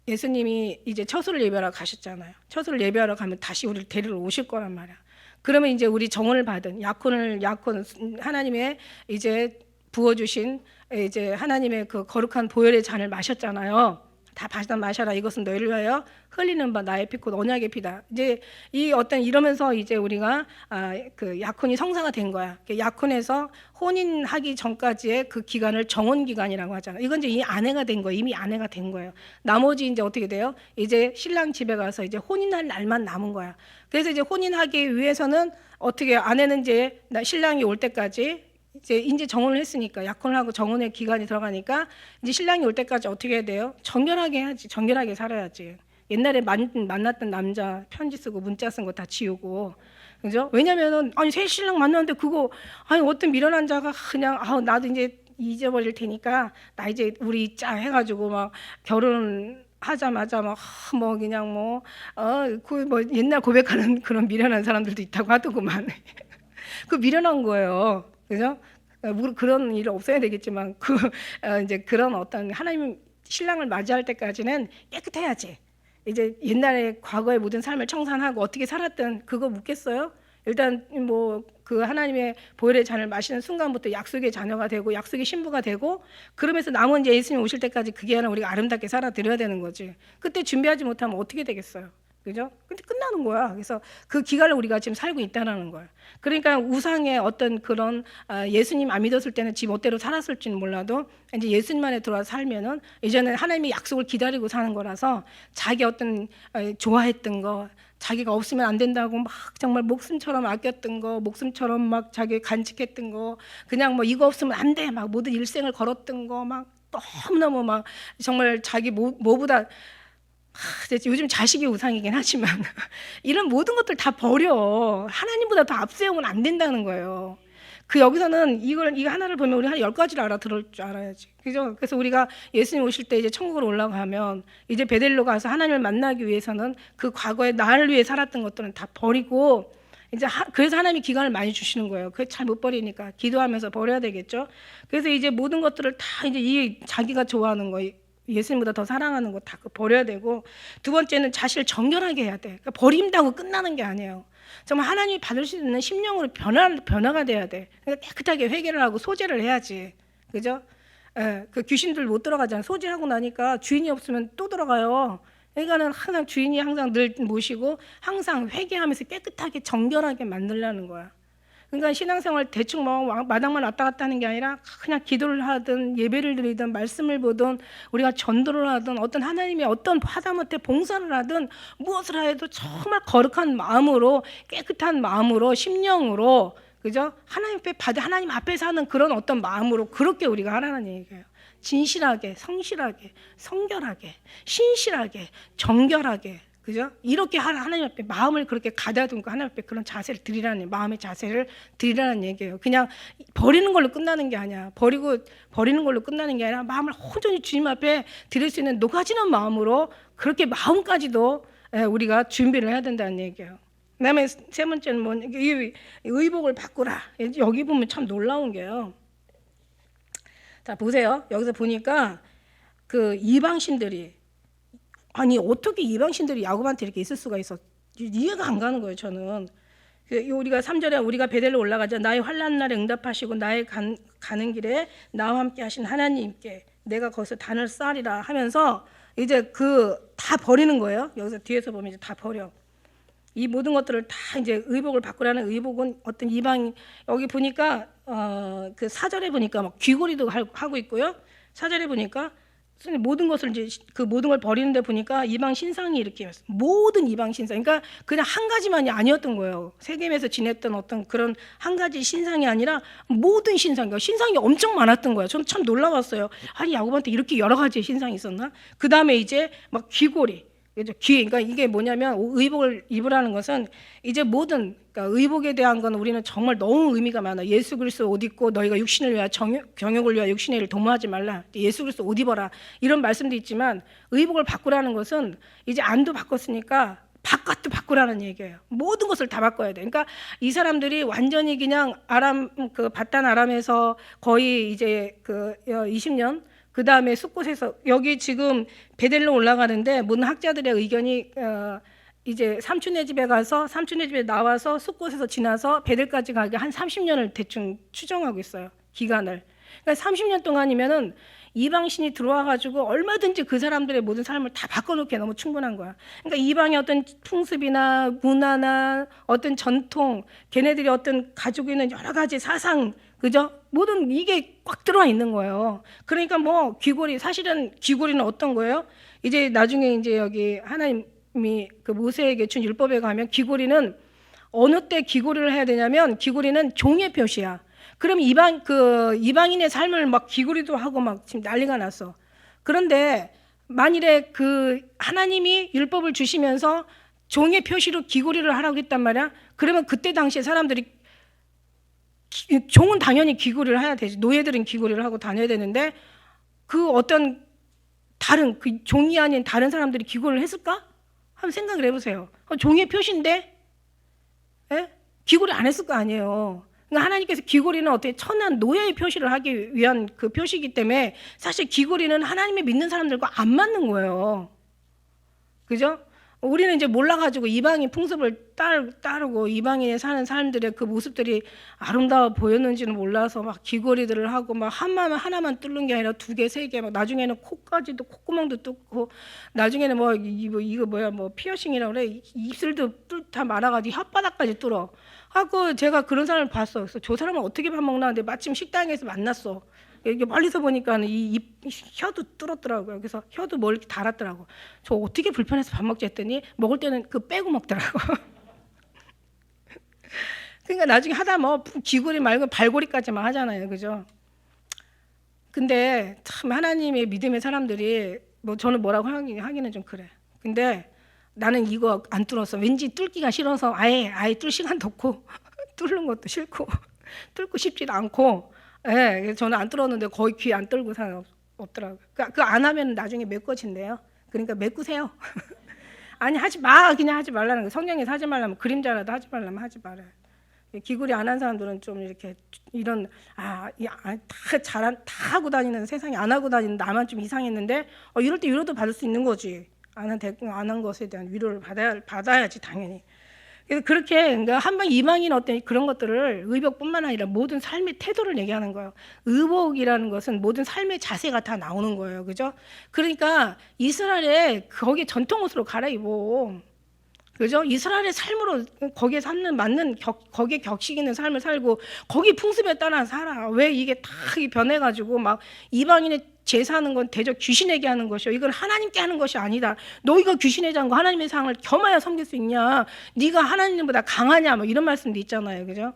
예수님이 이제 처소를 예배하러 가셨잖아요. 처소를 예배하러 가면 다시 우리를 데리러 오실 거란 말이야. 그러면 이제 우리 정언을 받은 약혼 하나님의 이제 부어주신 이제 하나님의 그 거룩한 보혈의 잔을 마셨잖아요. 다 마셔라. 이것은 너희를 위하여 흘리는 바 나의 피 곧 언약의 피다. 이제 이러면서 이제 우리가 그 약혼이 성사가 된 거야. 약혼에서 혼인하기 전까지의 그 기간을 정혼 기간이라고 하잖아요. 이건 이제 이 아내가 된 거예요. 이미 아내가 된 거예요. 나머지 이제 어떻게 돼요? 이제 신랑 집에 가서 이제 혼인할 날만 남은 거야. 그래서 이제 혼인하기 위해서는 어떻게 아내는 이제 신랑이 올 때까지 이제 정혼을 했으니까 약혼을 하고 정혼의 기간이 들어가니까 이제 신랑이 올 때까지 어떻게 해야 돼요? 정결하게 해야지. 정결하게 살아야지. 옛날에 만났던 남자 편지 쓰고 문자 쓴 거 다 지우고, 그죠? 왜냐면은 아니 새 신랑 만났는데 그거 아니 어떤 미련한 자가 그냥 나도 이제 잊어버릴 테니까 나 이제 우리 잊자 해가지고 막 결혼하자마자 막 뭐 그냥 뭐 옛날 고백하는 그런 미련한 사람들도 있다고 하더구만. 그 미련한 거예요, 그죠? 그런 일 없어야 되겠지만 이제 그런 어떤 하나님 신랑을 맞이할 때까지는 깨끗해야지. 이제 옛날에 과거의 모든 삶을 청산하고 어떻게 살았든 그거 묻겠어요? 일단 뭐 그 하나님의 보혈의 잔을 마시는 순간부터 약속의 자녀가 되고 약속의 신부가 되고, 그러면서 남은 이제 예수님 오실 때까지 그게 아니라 우리가 아름답게 살아드려야 되는 거지. 그때 준비하지 못하면 어떻게 되겠어요? 그죠? 근데 끝나는 거야. 그래서 그 기간을 우리가 지금 살고 있다는 거야. 그러니까 우상의 어떤 그런 예수님 안 믿었을 때는 지 멋대로 살았을지는 몰라도 이제 예수님 안에 들어와서 살면은 이제는 하나님의 약속을 기다리고 사는 거라서 자기 어떤 좋아했던 거, 자기가 없으면 안 된다고 막 정말 목숨처럼 아꼈던 거, 목숨처럼 막 자기 간직했던 거, 그냥 뭐 이거 없으면 안 돼 막 모든 일생을 걸었던 거 막 너무너무 막 정말 자기 뭐보다 요즘 자식이 우상이긴 하지만 이런 모든 것들 다 버려. 하나님보다 더 앞세우면 안 된다는 거예요. 여기서는 이거 하나를 보면 우리 한 10가지를 들을 줄 알아야지. 그죠? 그래서 우리가 예수님 오실 때 이제 천국으로 올라가면 이제 베델로 가서 하나님을 만나기 위해서는 그 과거에 나를 위해 살았던 것들은 다 버리고, 이제 그래서 하나님이 기간을 많이 주시는 거예요. 그게 잘 못 버리니까 기도하면서 버려야 되겠죠. 그래서 이제 모든 것들을 다 이제 자기가 좋아하는 거, 예수님보다 더 사랑하는 거 다 버려야 되고, 두 번째는 자신을 정결하게 해야 돼. 그러니까 버린다고 끝나는 게 아니에요. 정말 하나님이 받을 수 있는 심령으로 변화가 돼야 돼. 그러니까 깨끗하게 회개를 하고 소제를 해야지. 그죠? 그 귀신들 못 들어가잖아요. 소제하고 나니까 주인이 없으면 또 들어가요. 그러니까는 항상 주인이 항상 늘 모시고 항상 회개하면서 깨끗하게 정결하게 만들려는 거야. 그러니까 신앙생활 대충 뭐 마당만 왔다 갔다 하는 게 아니라 그냥 기도를 하든 예배를 드리든 말씀을 보든 우리가 전도를 하든 어떤 하나님의 어떤 하다못해 봉사를 하든 무엇을 해도 정말 거룩한 마음으로, 깨끗한 마음으로, 심령으로, 그죠? 하나님 앞에 사는 그런 어떤 마음으로 그렇게 우리가 하라는 얘기예요. 진실하게, 성실하게, 성결하게, 신실하게, 정결하게, 그죠? 이렇게 하나님 앞에 마음을 그렇게 가다듬고 하나님 앞에 그런 자세를 드리라는, 마음의 자세를 드리라는 얘기예요. 그냥 버리는 걸로 끝나는 게 아니야. 버리는 걸로 끝나는 게 아니라 마음을 온전히 주님 앞에 드릴 수 있는 녹아지는 마음으로 그렇게 마음까지도 우리가 준비를 해야 된다는 얘기예요. 그다음에 세 번째는 이 의복을 바꾸라. 여기 보면 참 놀라운 게요. 자, 보세요. 여기서 보니까 그 이방신들이, 아니 어떻게 이방신들이 야곱한테 이렇게 있을 수가 있어? 이해가 안 가는 거예요. 저는 우리가 3절에 우리가 베델로 올라가자 나의 환난 날에 응답하시고 나의 가는 길에 나와 함께 하신 하나님께 내가 거기서 단을 쌓으리라 하면서 이제 다 버리는 거예요. 여기서 뒤에서 보면 이제 다 버려. 이 모든 것들을 다 이제 의복을 바꾸라는, 의복은 어떤 이방, 여기 보니까 그 4절에 보니까 막 귀걸이도 하고 있고요. 4절에 보니까 모든 것을 이제 모든 걸 버리는데 보니까 이방 신상이 이렇게 모든 이방 신상, 그러니까 그냥 한 가지만이 아니었던 거예요. 세겜에서 지냈던 어떤 그런 한 가지 신상이 아니라 모든 신상이 엄청 많았던 거예요. 저는 참 놀라웠어요. 아니 야곱한테 이렇게 여러 가지의 신상이 있었나? 그 다음에 이제 막 귀걸이, 그러니까 이게 뭐냐면 의복을 입으라는 것은 이제 그러니까 의복에 대한 건 우리는 정말 너무 의미가 많아. 예수 그리스도 옷 입고 너희가 육신을 위하여 정욕을 위하여 육신의 일을 도모하지 말라. 예수 그리스도 옷 입어라. 이런 말씀도 있지만 의복을 바꾸라는 것은 이제 안도 바꿨으니까 바깥도 바꾸라는 얘기예요. 모든 것을 다 바꿔야 돼. 그러니까 이 사람들이 완전히 그냥 바단 아람에서 거의 이제 20년, 그 다음에 숫곳에서 여기 지금 베델로 올라가는데 모든 학자들의 의견이 이제 삼촌네 집에 나와서 숫곳에서 지나서 베델까지 가기 한 30년을 대충 추정하고 있어요. 기간을. 그러니까 30년 동안이면은 이방신이 들어와가지고 얼마든지 그 사람들의 모든 삶을 다 바꿔놓기에 너무 충분한 거야. 그러니까 이방의 어떤 풍습이나 문화나 어떤 전통, 걔네들이 어떤 가지고 있는 여러 가지 사상, 그죠? 모든 이게 꽉 들어와 있는 거예요. 그러니까 사실은 귀걸이는 어떤 거예요? 이제 나중에 이제 여기 하나님이 그 모세에게 준 율법에 가면 귀걸이는 어느 때 귀걸이를 해야 되냐면 귀걸이는 종의 표시야. 그럼 이방인의 삶을 막 귀걸이도 하고 막 지금 난리가 났어. 그런데 만일에 그 하나님이 율법을 주시면서 종의 표시로 귀고리를 하라고 했단 말이야. 그러면 그때 당시에 사람들이 종은 당연히 귀고리를 해야 되지. 노예들은 귀고리를 하고 다녀야 되는데 그 어떤 다른 그 종이 아닌 다른 사람들이 귀고리를 했을까? 한번 생각을 해보세요. 종의 표시인데 귀고리 안 했을 거 아니에요. 그러니까 하나님께서 귀고리는 어떻게 천한 노예의 표시를 하기 위한 그 표시이기 때문에 사실 귀고리는 하나님을 믿는 사람들과 안 맞는 거예요. 그죠? 우리는 이제 몰라가지고 이방인 풍습을 따르고 이방인에 사는 사람들의 그 모습들이 아름다워 보였는지는 몰라서 막 귀걸이들을 하고 막 하나만 뚫는 게 아니라 2개, 3개, 막 나중에는 코까지도 콧구멍도 뚫고 나중에는 뭐 이거 뭐야 뭐 피어싱이라고 그래 입술도 다 말아가지고 혓바닥까지 뚫어. 하고 제가 그런 사람을 봤어. 그래서 저 사람은 어떻게 밥 먹나 하는데 마침 식당에서 만났어. 이게 멀리서 보니까는 이 혀도 뚫었더라고요. 그래서 혀도 뭘 이렇게 달았더라고. 저 어떻게 불편해서 밥 먹지 했더니 먹을 때는 그 빼고 먹더라고. 그러니까 나중에 하다 뭐 귀고리 말고 발고리까지만 하잖아요, 그죠? 근데 참 하나님의 믿음의 사람들이 뭐 저는 뭐라고 하기는 좀 그래. 근데 나는 이거 안 뚫었어. 왠지 뚫기가 싫어서 아예 뚫을 시간도 없고 뚫는 것도 싫고 뚫고 싶지도 않고. 예, 그래서 저는 안 뚫었는데 거의 귀 안 뚫고 사람 없더라고요. 그러니까 그 안 하면 나중에 메꿔진대요. 그러니까 메꾸세요. 아니 하지 마, 그냥 하지 말라는 거. 성경에서 하지 말라면 그림자라도 하지 말라면 하지 말아요. 귀걸이 안 한 사람들은 좀 이렇게 이런 다 하고 다니는 세상에 안 하고 다니는 나만 좀 이상했는데 이럴 때 위로도 받을 수 있는 거지. 안 한 것에 대한 위로를 받아야지 당연히. 그래서 그렇게 그러니까 한방 이방인 어떤 그런 것들을 의복뿐만 아니라 모든 삶의 태도를 얘기하는 거예요. 의복이라는 것은 모든 삶의 자세가 다 나오는 거예요, 그죠? 그러니까 이스라엘에 거기 전통 옷으로 갈아입어, 그죠? 이스라엘의 삶으로 거기에 맞는 거기에 격식 있는 삶을 살고 거기 풍습에 따라 살아. 왜 이게 다 변해가지고 막 이방인의 제사하는 건 대적 귀신에게 하는 것이요. 이건 하나님께 하는 것이 아니다. 너희가 귀신에게 한 거 하나님의 상을 겸하여 섬길 수 있냐? 네가 하나님보다 강하냐? 뭐 이런 말씀도 있잖아요, 그죠?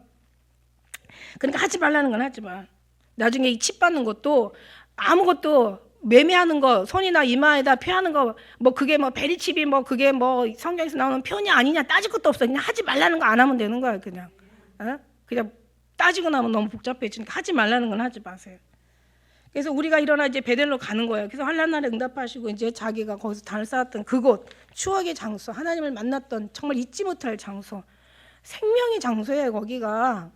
그러니까 하지 말라는 건 하지 마. 나중에 이 칩 받는 것도 아무것도 매매하는 거, 손이나 이마에다 표하는 거, 뭐 그게 뭐 베리칩이 뭐 그게 뭐 성경에서 나오는 표냐 아니냐 따질 것도 없어. 그냥 하지 말라는 거 안 하면 되는 거야, 그냥. 그냥 따지고 나면 너무 복잡해지니까 하지 말라는 건 하지 마세요. 그래서 우리가 일어나 이제 베델로 가는 거예요. 그래서 환난 날에 응답하시고 이제 자기가 거기서 단을 쌓았던 그곳, 추억의 장소, 하나님을 만났던 정말 잊지 못할 장소, 생명의 장소예요. 거기가.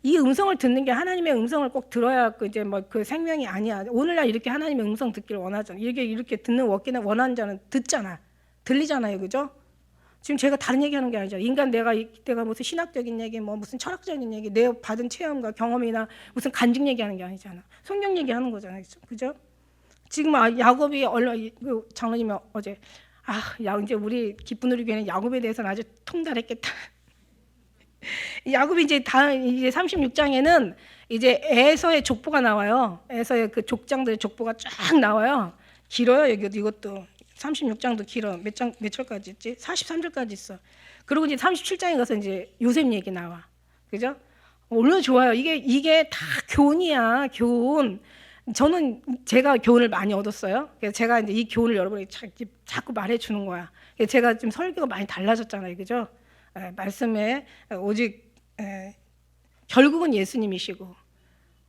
이 음성을 듣는 게 하나님의 음성을 꼭 들어야 이제 뭐 그 생명이 아니야. 오늘날 이렇게 하나님의 음성 듣기를 원하잖아. 이렇게 듣는 원하는 자는 듣잖아, 들리잖아요, 그죠? 지금 제가 다른 얘기하는 게 아니죠. 인간 내가 무슨 신학적인 얘기, 뭐 무슨 철학적인 얘기, 내 받은 체험과 경험이나 무슨 간증 얘기하는 게 아니잖아. 성경 얘기하는 거잖아요, 그죠? 지금 야곱이 장로님이 어제 이제 우리 기쁜 우리 교회는 야곱에 대해서는 아주 통달했겠다. 야곱이 이제 36장에는 이제 에서의 족보가 나와요. 에서의 그 족장들의 족보가 쫙 나와요. 길어요, 이것도. 36장도 길어. 몇 절까지 있지? 43절까지 있어. 그리고 이제 37장에 가서 이제 요셉 얘기 나와. 그죠? 얼마나 좋아요. 이게 다 교훈이야, 교훈. 저는 제가 교훈을 많이 얻었어요. 그래서 제가 이제 이 교훈을 여러분에게 자꾸 말해 주는 거야. 제가 지금 설교가 많이 달라졌잖아요. 그죠? 말씀에 오직 결국은 예수님이시고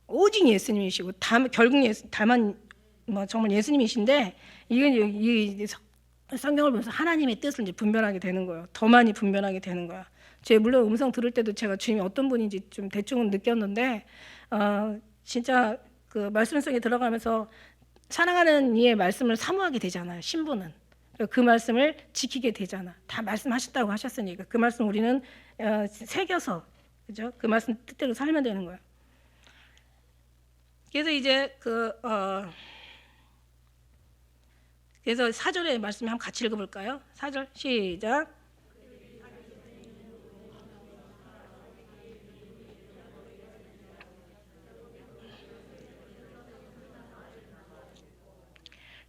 오직 예수님이시고 결국 다만 뭐 정말 예수님이신데 이게 성경을 보면서 하나님의 뜻을 이제 분별하게 되는 거예요. 더 많이 분별하게 되는 거야. 제가 물론 음성 들을 때도 제가 주님이 어떤 분인지 좀 대충은 느꼈는데 진짜 그 말씀 속에 들어가면서 사랑하는 이의 말씀을 사모하게 되잖아요. 신부는 그 말씀을 지키게 되잖아. 다 말씀하셨다고 하셨으니까 그 말씀 우리는 새겨서 그죠? 그 말씀 뜻대로 살면 되는 거야. 그래서 이제 그래서 4절의 말씀 한번 같이 읽어볼까요? 4절 시작.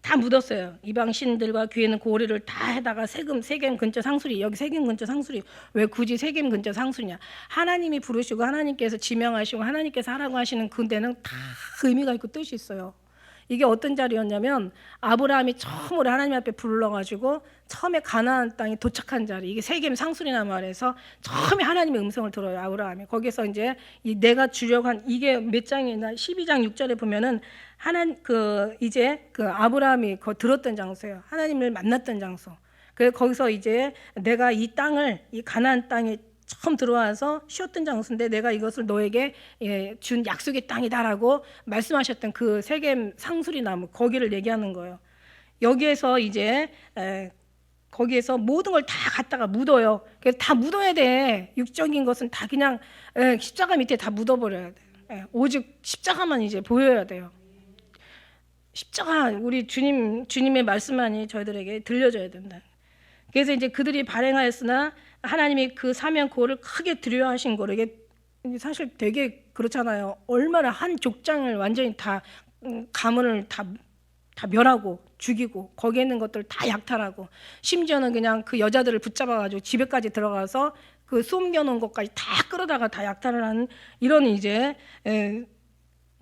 다 묻었어요. 이방 신들과 귀에는 고리를 다 해다가 세겜 근처 상수리. 여기 세겜 근처 상수리. 왜 굳이 세겜 근처 상수리냐? 하나님이 부르시고 하나님께서 지명하시고 하나님께서 하라고 하시는 그 데는 다 의미가 있고 뜻이 있어요. 이게 어떤 자리였냐면 아브라함이 처음으로 하나님 앞에 불러가지고 처음에 가나안 땅에 도착한 자리, 이게 세겜 상술이나 말해서 처음에 하나님의 음성을 들어요. 아브라함이 거기서 이제 내가 주려고 한 이게 몇 장이나 12장 6절에 보면은 이제 그 아브라함이 들었던 장소예요. 하나님을 만났던 장소. 그래서 거기서 이제 내가 이 땅을 이 가나안 땅에 처음 들어와서 쉬었던 장소인데 내가 이것을 너에게 준 약속의 땅이다라고 말씀하셨던 그 세겜 상수리 나무, 거기를 얘기하는 거예요. 여기에서 이제 거기에서 모든 걸 다 갖다가 묻어요. 그래서 다 묻어야 돼. 육적인 것은 다 그냥 십자가 밑에 다 묻어버려야 돼. 오직 십자가만 이제 보여야 돼요. 십자가, 우리 주님의 말씀만이 저희들에게 들려줘야 된다. 그래서 이제 그들이 발행하였으나 하나님이 그 사면 고를 크게 두려워하신 거를, 이게 사실 되게 그렇잖아요. 얼마나 한 족장을 완전히 다 가문을 다 멸하고 죽이고 거기에 있는 것들 다 약탈하고 심지어는 그냥 그 여자들을 붙잡아가지고 집에까지 들어가서 그 숨겨놓은 것까지 다 끌어다가 다 약탈을 하는 이런 이제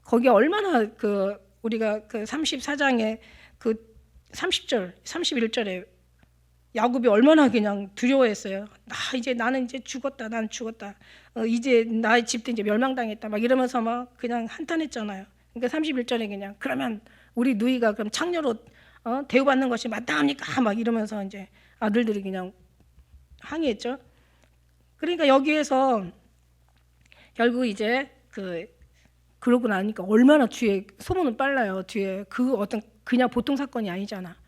거기에 얼마나 우리가 그 34장에 그 30절 31절에 야곱이 얼마나 그냥 두려워했어요. 나는 이제 죽었다. 난 죽었다. 이제 나의 집도 이제 멸망당했다. 막 이러면서 막 그냥 한탄했잖아요. 그러니까 31절에 그냥 그러면 우리 누이가 그럼 창녀로 대우받는 것이 마땅합니까? 막 이러면서 이제 아들들이 그냥 항의했죠. 그러니까 여기에서 결국 이제 그러고 나니까 얼마나 뒤에 소문은 빨라요. 뒤에 어떤 그냥 보통 사건이 아니잖아.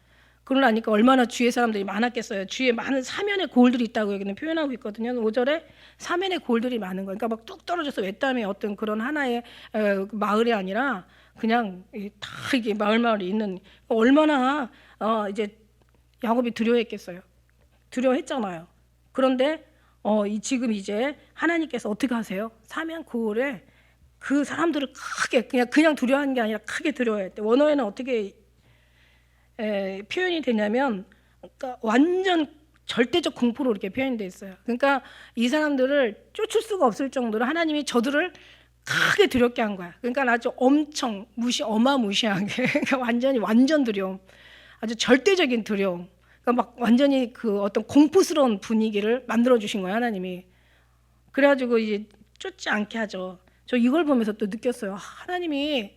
그러고 나니까 얼마나 주위의 사람들이 많았겠어요. 주위에 많은 사면의 골들이 있다고 여기는 표현하고 있거든요. 5절에 사면의 골들이 많은 거예요. 그러니까 막 뚝 떨어져서 외딴에 어떤 그런 하나의 마을이 아니라 그냥 다 이게 마을이 있는, 얼마나 이제 야곱이 두려워했겠어요. 두려워했잖아요. 그런데 지금 이제 하나님께서 어떻게 하세요? 사면 고을에 그 사람들을 크게 그냥 두려워한 게 아니라 크게 두려워했대. 원어에는 어떻게 표현이 되냐면, 그러니까 완전 절대적 공포로 이렇게 표현되어 있어요. 그러니까 이 사람들을 쫓을 수가 없을 정도로 하나님이 저들을 크게 두렵게 한 거야. 그러니까 아주 엄청 어마무시하게 완전 두려움, 아주 절대적인 두려움. 그러니까 막 완전히 그 어떤 공포스러운 분위기를 만들어 주신 거예요, 하나님이. 그래가지고 이제 쫓지 않게 하죠. 저 이걸 보면서 또 느꼈어요. 하나님이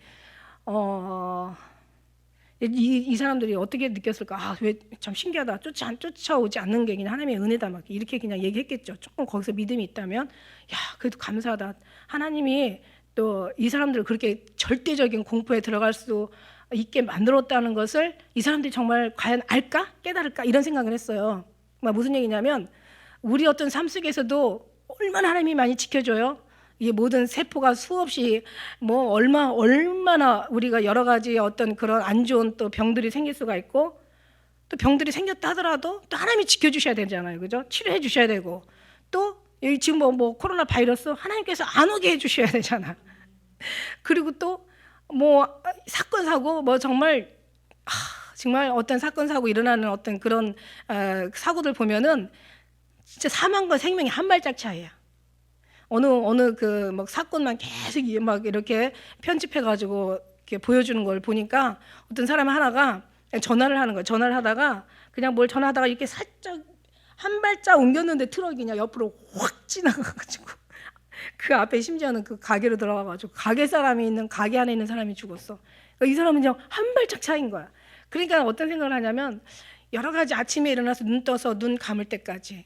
이 사람들이 어떻게 느꼈을까? 왜 참 신기하다. 쫓아오지 않는 게 그냥 하나님의 은혜다. 막 이렇게 그냥 얘기했겠죠. 조금 거기서 믿음이 있다면, 야, 그래도 감사하다. 하나님이 또 이 사람들을 그렇게 절대적인 공포에 들어갈 수 있게 만들었다는 것을 이 사람들이 정말 과연 알까? 깨달을까? 이런 생각을 했어요. 무슨 얘기냐면, 우리 어떤 삶 속에서도 얼마나 하나님이 많이 지켜줘요. 이 모든 세포가 수없이 얼마나 우리가 여러 가지 어떤 그런 안 좋은 또 병들이 생길 수가 있고, 또 병들이 생겼다 하더라도 또 하나님이 지켜주셔야 되잖아요, 그죠? 치료해 주셔야 되고, 또 여기 지금 코로나 바이러스 하나님께서 안 오게 해주셔야 되잖아. 그리고 또 사건 사고 정말 어떤 사건 사고 일어나는 어떤 그런 사고들 보면은 진짜 사망과 생명이 한 발짝 차이야. 어느 사건만 계속 막 이렇게 편집해가지고 이렇게 보여주는 걸 보니까 어떤 사람 하나가 전화를 하는 거예요. 전화를 하다가 그냥 뭘 전화하다가 이렇게 살짝 한 발짝 옮겼는데 트럭이 그냥 옆으로 확 지나가가지고 그 앞에 심지어는 그 가게로 들어가가지고 가게 안에 있는 사람이 죽었어. 이 사람은 그냥 한 발짝 차이인 거야. 그러니까 어떤 생각을 하냐면, 여러 가지 아침에 일어나서 눈 떠서 눈 감을 때까지,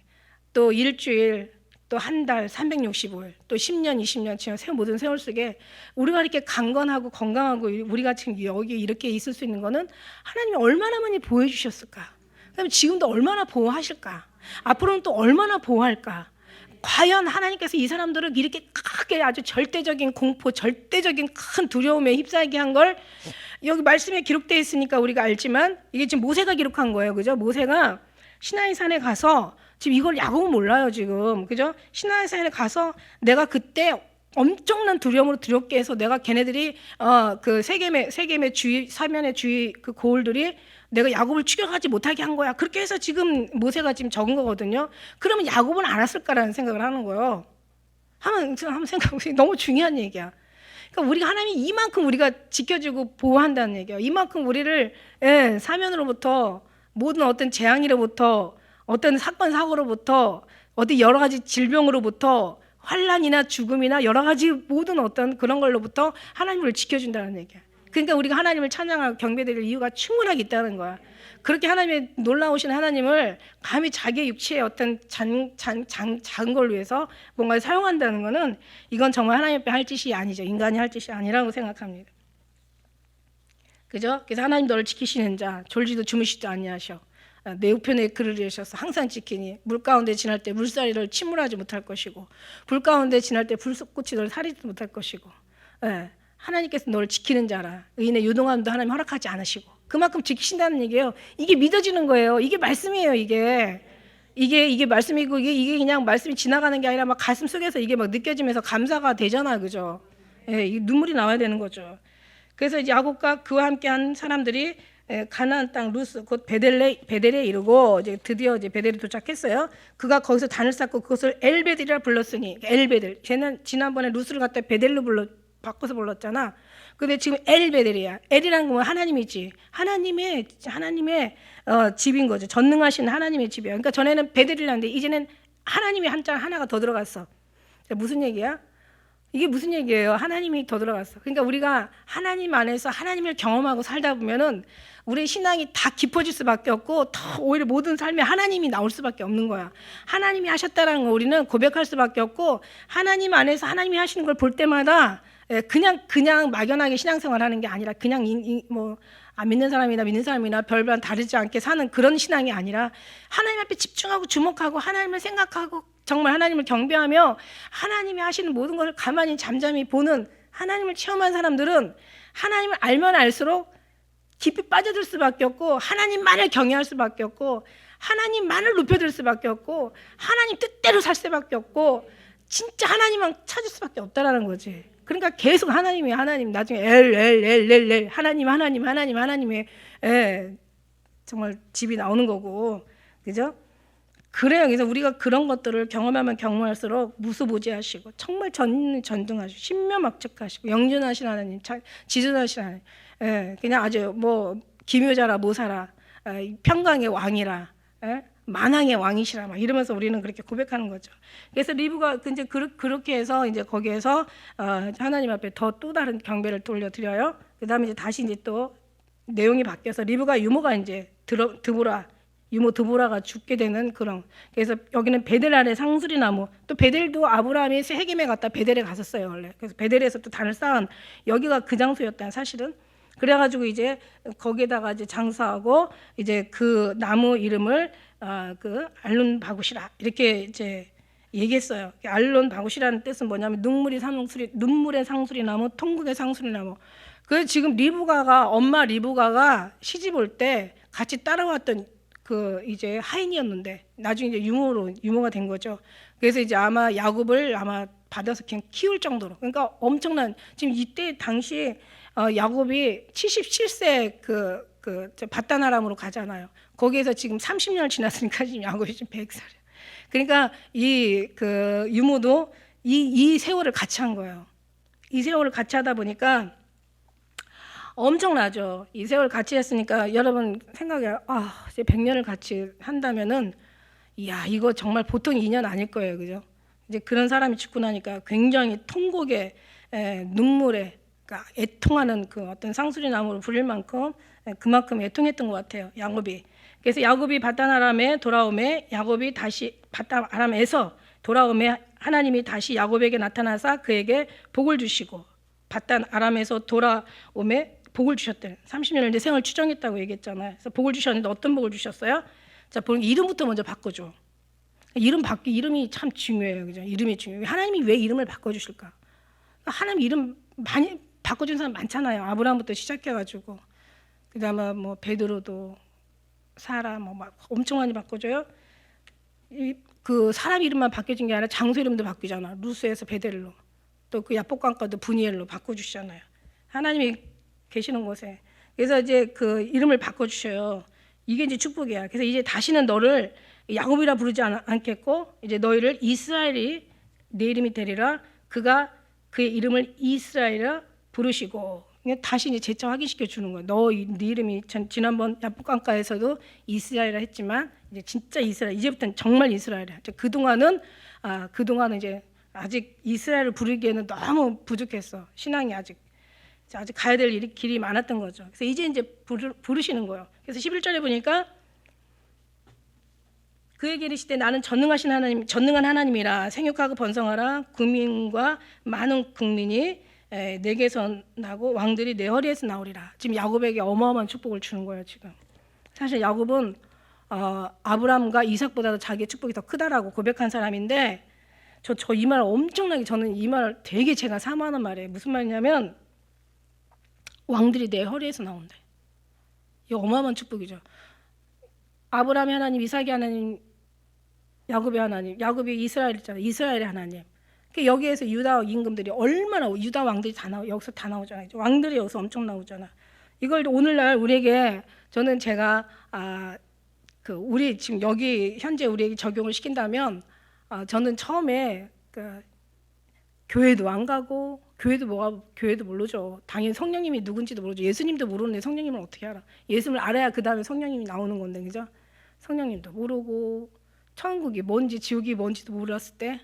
또 일주일, 또 한 달, 365일, 또 10년, 20년 지난 모든 세월 속에 우리가 이렇게 강건하고 건강하고 우리가 지금 여기 이렇게 있을 수 있는 거는 하나님이 얼마나 많이 보여주셨을까? 그다음에 지금도 얼마나 보호하실까? 앞으로는 또 얼마나 보호할까? 과연 하나님께서 이 사람들을 이렇게 크게 아주 절대적인 공포, 절대적인 큰 두려움에 휩싸이게 한 걸 여기 말씀에 기록되어 있으니까 우리가 알지만, 이게 지금 모세가 기록한 거예요, 그죠? 모세가 시나이 산에 가서, 지금 이걸 야곱은 몰라요, 지금, 그죠? 시나이 산에 가서 내가 그때 엄청난 두려움으로 두렵게 해서 내가 걔네들이 그 세겜의 주위, 사면의 주위 그 고을들이 내가 야곱을 추격하지 못하게 한 거야. 그렇게 해서 지금 모세가 지금 적은 거거든요. 그러면 야곱은 알았을까라는 생각을 하는 거예요. 한번 생각해보세요. 너무 중요한 얘기야. 그러니까 우리가 하나님이 이만큼 우리가 지켜주고 보호한다는 얘기예요. 이만큼 우리를 사면으로부터 모든 어떤 재앙으로부터 어떤 사건 사고로부터 어떤 여러 가지 질병으로부터 환난이나 죽음이나 여러 가지 모든 어떤 그런 걸로부터 하나님을 지켜준다는 얘기야. 그러니까 우리가 하나님을 찬양하고 경배드릴 이유가 충분하게 있다는 거야. 그렇게 하나님의 놀라우신 하나님을 감히 자기의 육체의 어떤 작은 걸 위해서 뭔가를 사용한다는 것은 이건 정말 하나님 앞에 할 짓이 아니죠. 인간이 할 짓이 아니라고 생각합니다. 그죠? 그래서 하나님 너를 지키시는 자 졸지도 주무시지도 아니하셔. 내 우편에 그를 이으셔서 항상 지키니 물 가운데 지날 때 물살이를 침몰하지 못할 것이고 불 가운데 지날 때 불꽃이 너를 사리지 못할 것이고 하나님께서 너를 지키는 자라. 의인의 요동함도 하나님 허락하지 않으시고 그만큼 지키신다는 얘기예요. 이게 믿어지는 거예요. 이게 말씀이에요. 이게 말씀이고 이게 그냥 말씀이 지나가는 게 아니라 막 가슴 속에서 이게 막 느껴지면서 감사가 되잖아, 그죠? 이게 눈물이 나와야 되는 거죠. 그래서 이제 야곱과 그와 함께한 사람들이 가나안 땅 루스 곧 베델에 이르고 이제 드디어 이제 베델에 도착했어요. 그가 거기서 단을 쌓고 그것을 엘베델이라 불렀으니 엘베델. 쟤는 지난번에 루스를 갖다 베델로 바꿔서 불렀잖아. 근데 지금 엘베델이야. 엘이라는 건 하나님이지. 하나님의 집인 거죠. 전능하신 하나님의 집이야. 그러니까 전에는 베델이라는데 이제는 하나님의 한자 하나가 더 들어갔어. 무슨 얘기야? 이게 무슨 얘기예요? 하나님이 더 들어갔어. 그러니까 우리가 하나님 안에서 하나님을 경험하고 살다 보면은 우리 신앙이 다 깊어질 수밖에 없고 더 오히려 모든 삶에 하나님이 나올 수밖에 없는 거야. 하나님이 하셨다라는 거 우리는 고백할 수밖에 없고 하나님 안에서 하나님이 하시는 걸 볼 때마다 그냥 막연하게 신앙생활하는 게 아니라 그냥 안 믿는 사람이나 믿는 사람이나 별반 다르지 않게 사는 그런 신앙이 아니라 하나님 앞에 집중하고 주목하고 하나님을 생각하고 정말 하나님을 경배하며 하나님이 하시는 모든 것을 가만히 잠잠히 보는 하나님을 체험한 사람들은 하나님을 알면 알수록 깊이 빠져들 수밖에 없고 하나님만을 경외할 수밖에 없고 하나님만을 높여들 수밖에 없고 하나님 뜻대로 살 수밖에 없고 진짜 하나님만 찾을 수밖에 없다라는 거지. 그러니까 계속 하나님 나중에 엘 하나님의 정말 집이 나오는 거고, 그죠? 그래요. 그래서 우리가 그런 것들을 경험하면 경험할수록 무수보지하시고 정말 전능하시고 신묘막측하시고 영존하신 하나님, 지존하신 하나님, 그냥 아주 기묘자라 모사라, 평강의 왕이라, 만왕의 왕이시라 막 이러면서 우리는 그렇게 고백하는 거죠. 그래서 리브가 이제 그렇게 해서 이제 거기에서 하나님 앞에 또 다른 경배를 돌려드려요. 그다음에 이제 다시 이제 또 내용이 바뀌어서 리브가 유모가 이제 유모 드보라가 죽게 되는 그런. 그래서 여기는 베델 아래 상수리 나무. 또 베델도 아브라함이 세겜에 갔다 베델에 갔었어요 원래. 그래서 베델에서 또 단을 쌓은 여기가 그 장소였다 사실은. 그래가지고 이제 거기에다가 이제 장사하고 이제 그 나무 이름을 그 알론 바구시라 이렇게 이제 얘기했어요. 알론 바구시라는 뜻은 뭐냐면 눈물의 상수리 나무, 통곡의 상수리 나무. 그 지금 엄마 리브가가 시집 올 때 같이 따라왔던 그 이제 하인이었는데 나중에 이제 유모가 된 거죠. 그래서 이제 아마 야곱을 받아서 그냥 키울 정도로. 그러니까 엄청난 지금 이때 당시 야곱이 77세 바단 아람으로 가잖아요. 거기에서 지금 30년을 지났으니까 지금 야곱이 지금 100살이에요. 그러니까 그 유모도 이 세월을 같이 한 거예요. 이 세월을 같이 하다 보니까 엄청나죠. 이 세월 같이 했으니까 여러분 생각해 이제 100년을 같이 한다면은 이거 정말 보통 인연 아닐 거예요, 그죠? 이제 그런 사람이 죽고 나니까 굉장히 통곡에 눈물에 그러니까 애통하는 그 어떤 상수리 나무로 불릴 만큼 그만큼 애통했던 것 같아요, 야곱이. 그래서 야곱이 바단 아람에 돌아오매 야곱이 다시 바단 아람에서 돌아오매 하나님이 다시 야곱에게 나타나사 그에게 복을 주시고 바단 아람에서 돌아오매 복을 주셨대. 30년을 내 생을 추정했다고 얘기했잖아요. 그래서 복을 주셨는데 어떤 복을 주셨어요? 자, 이름부터 먼저 바꿔줘. 이름이 참 중요해요, 그죠? 이름이 중요해요. 하나님이 왜 이름을 바꿔주실까? 하나님 이름 많이 바꿔준 사람 많잖아요. 아브라함부터 시작해가지고 그다음에 베드로도 사라 막 엄청 많이 바꿔줘요. 그 사람 이름만 바뀌어진 게 아니라 장소 이름도 바뀌잖아. 루스에서 베델로 또 그 야복강가도 브니엘로 바꿔주시잖아요. 하나님이 계시는 곳에. 그래서 이제 그 이름을 바꿔주셔요. 이게 이제 축복이야. 그래서 이제 다시는 너를 야곱이라 부르지 않겠고 이제 너희를 이스라엘이 내 이름이 되리라. 그가 그의 이름을 이스라엘이라 부르시고, 그냥 다시 이제 재차 확인시켜 주는 거예요. 네 이름이 지난번 야복강가에서도 이스라엘이라 했지만 이제 진짜 이스라엘, 이제부터는 정말 이스라엘이야. 그동안은 이제 아직 이스라엘을 부르기에는 너무 부족했어. 신앙이 아직 가야 될 길이 많았던 거죠. 그래서 이제 부르시는 거예요. 그래서 11절에 보니까 그에게 이르시되 나는 전능한 하나님이라 생육하고 번성하라. 국민과 많은 국민이 내게서 나고 왕들이 내 허리에서 나오리라. 지금 야곱에게 어마어마한 축복을 주는 거예요. 지금 사실 야곱은 아브라함과 이삭보다도 자기의 축복이 더 크다라고 고백한 사람인데, 저 이 말 엄청나게, 저는 이 말 되게 제가 사모하는 말이에요. 무슨 말이냐면 왕들이 내 허리에서 나온대. 이 어마어마한 축복이죠. 아브라함의 하나님, 이삭의 하나님, 야곱의 하나님, 야곱이 이스라엘이잖아요. 이스라엘의 하나님. 여기에서 유다 임금들이 얼마나, 유다 왕들이 여기서 다 나오잖아요. 왕들이 여기서 엄청 나오잖아. 이걸 오늘날 우리에게, 제가 우리 지금 여기 현재 우리에게 적용을 시킨다면, 저는 처음에 교회도 안 가고, 교회도 모르죠. 당연히 성령님이 누군지도 모르죠. 예수님도 모르는데 성령님을 어떻게 알아? 예수님을 알아야 그 다음에 성령님이 나오는 건데, 그죠? 성령님도 모르고, 천국이 뭔지 지옥이 뭔지도 몰랐을 때,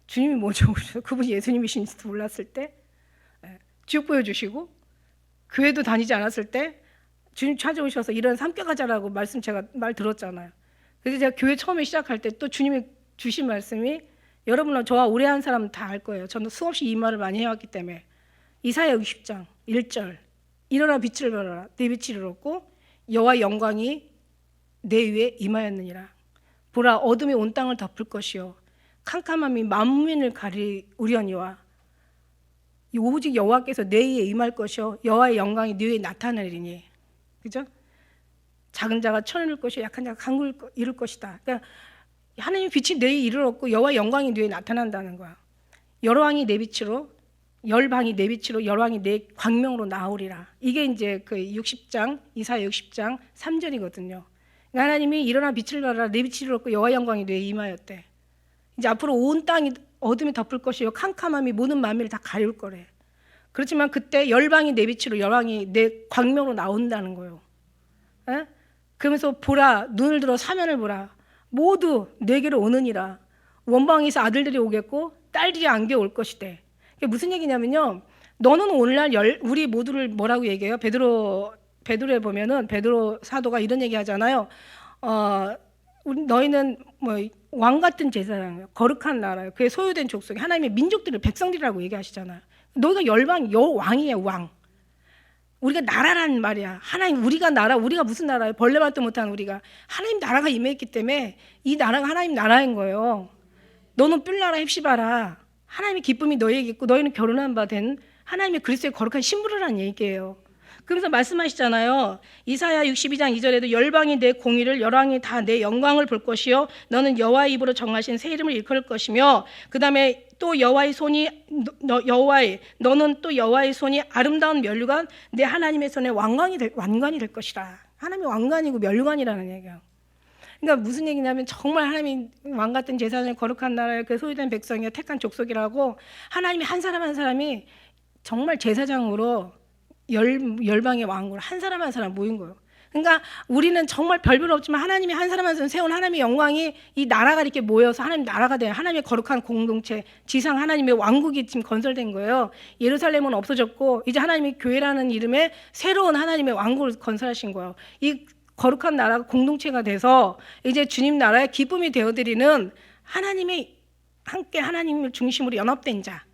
주님이 뭔지 모르죠. 그분이 예수님이신지도 몰랐을 때, 지옥 보여주시고, 교회도 다니지 않았을 때 주님 찾아오셔서 이런 삼켜가자라고 제가 말 들었잖아요. 그래서 제가 교회 처음에 시작할 때 또 주님이 주신 말씀이, 여러분은 저와 오래 한 사람은 다 알 거예요. 저는 수없이 이 말을 많이 해왔기 때문에. 이사야 60장 1절, 일어나 빛을 발하라. 내 빛이 이르렀고 여호와의 영광이 내 위에 임하였느니라. 보라, 어둠이 온 땅을 덮을 것이요 캄캄함이 만민을 가리우려니와 오직 여호와께서 내 위에 임할 것이요 여호와의 영광이 네 위에 나타나리니. 그죠? 작은 자가 천을 것이요 약한 자가 강구를 이룰 것이다. 그러니까 하나님의 빛이 내 위에 이르렀고 여호와의 영광이 네 위에 나타난다는 거야. 열방이 내 빛으로 열왕이 내 광명으로 나오리라. 이게 이제 그 60장, 이사야 60장 3절이거든요. 그러니까 하나님이 일어나 빛을 발하라. 내 빛이 이르렀고 여호와의 영광이 내 위에 임하였대. 이제 앞으로 온 땅이 어둠이 덮을 것이요 캄캄함이 모든 만민을 다 가릴 거래. 그렇지만 그때 열방이 내 빛으로 열왕이 내 광명으로 나온다는 거예요. 에? 그러면서 보라, 눈을 들어 사면을 보라. 모두 내게로 오느니라. 원방에서 아들들이 오겠고 딸들이 안겨 올 것이대. 이게 무슨 얘기냐면요, 너는 오늘날 우리 모두를 뭐라고 얘기해요? 베드로에 보면은 베드로 사도가 이런 얘기 하잖아요. 너희는 뭐 왕 같은 제사장이에요. 거룩한 나라예요. 그게 소유된 족속이 하나님의 민족들을 백성들이라고 얘기하시잖아요. 너희가 왕이에요. 왕. 우리가 나라란 말이야. 하나님, 우리가 무슨 나라예요? 벌레밭도 못한 우리가. 하나님 나라가 임했기 때문에 이 나라가 하나님 나라인 거예요. 너는 뿔나라 heb시바라. 하나님의 기쁨이 너희에게 있고 너희는 결혼한 바 된 하나님의 그리스도의 거룩한 신부라는 얘기예요. 그러면서 말씀하시잖아요. 이사야 62장 2절에도 열방이 내 공의를 열왕이 다 내 영광을 볼 것이요 너는 여호와의 입으로 정하신 새 이름을 일컬을 것이며, 그 다음에 또 너는 또 여호와의 손이 아름다운 면류관 내 하나님의 손에 왕관이 될 것이라. 하나님이 왕관이고 면류관이라는 얘기예요. 그러니까 무슨 얘기냐면 정말 하나님이 왕 같은 제사장의 거룩한 나라의 그 소유된 백성이요 택한 족속이라고, 하나님이 한 사람 한 사람이 정말 제사장으로 열방의 왕으로 한 사람 모인 거예요. 그러니까 우리는 정말 별별 없지만 하나님이 한 사람 한 사람 세운 하나님의 영광이 이 나라가 이렇게 모여서 하나님 나라가 된 하나님의 거룩한 공동체, 지상 하나님의 왕국이 지금 건설된 거예요. 예루살렘은 없어졌고 이제 하나님이 교회라는 이름의 새로운 하나님의 왕국을 건설하신 거예요. 이 거룩한 나라가 공동체가 돼서 이제 주님 나라의 기쁨이 되어드리는 하나님의 함께 하나님을 중심으로 연합된 자,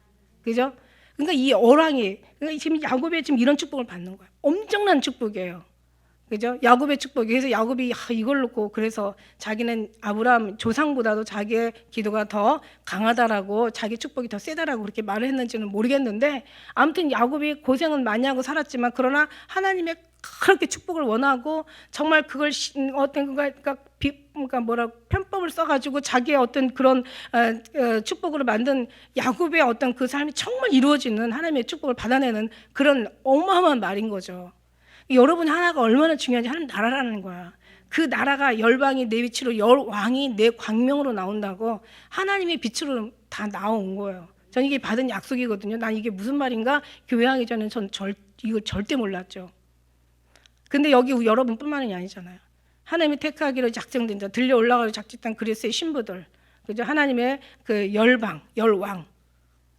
그죠? 그러니까 이 어랑이, 그러니까 지금 야곱이 지금 이런 축복을 받는 거예요. 엄청난 축복이에요. 그죠? 야곱의 축복이. 그래서 야곱이 이걸 놓고 그래서 자기는 아브라함 조상보다도 자기의 기도가 더 강하다라고, 자기 축복이 더 세다라고 그렇게 말을 했는지는 모르겠는데, 아무튼 야곱이 고생은 많이 하고 살았지만 그러나 하나님의 그렇게 축복을 원하고 정말 그걸 그러니까 편법을 써가지고 자기의 어떤 그런 축복으로 만든 야곱의 어떤 그 삶이 정말 이루어지는 하나님의 축복을 받아내는 그런 어마어마한 말인 거죠. 여러분 하나가 얼마나 중요한지, 하나님 나라라는 거야. 그 나라가 열방이 내 빛으로, 열왕이 내 광명으로 나온다고, 하나님의 빛으로 다 나온 거예요. 전 이게 받은 약속이거든요. 난 이게 무슨 말인가 교회하기 전에 이걸 절대 몰랐죠. 근데 여기 여러분뿐만이 아니잖아요. 하나님이 택하기로 작정된 자, 들려 올라가려 작정된 그리스도의 신부들, 그죠? 하나님의 그 열왕.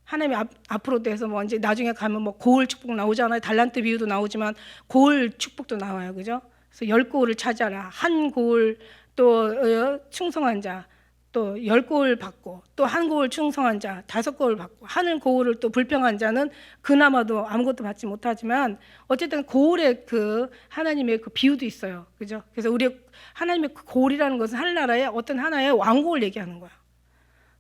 하나님이 앞으로도 해서 뭐 이제 나중에 가면 뭐 고을 축복 나오잖아요. 달란트 비유도 나오지만 고을 축복도 나와요, 그죠? 그래서 10고을을 차지하라. 한 고을 또 충성한 자, 또 10고을 받고 또 한 고을 충성한 자, 5고을 받고 한 고을을 또 불평한 자는 그나마도 아무것도 받지 못하지만 어쨌든 고을의 그 하나님의 그 비유도 있어요, 그죠? 그래서 우리 하나님의 그 고을이라는 것은 하늘나라의 어떤 하나의 왕국을 얘기하는 거야.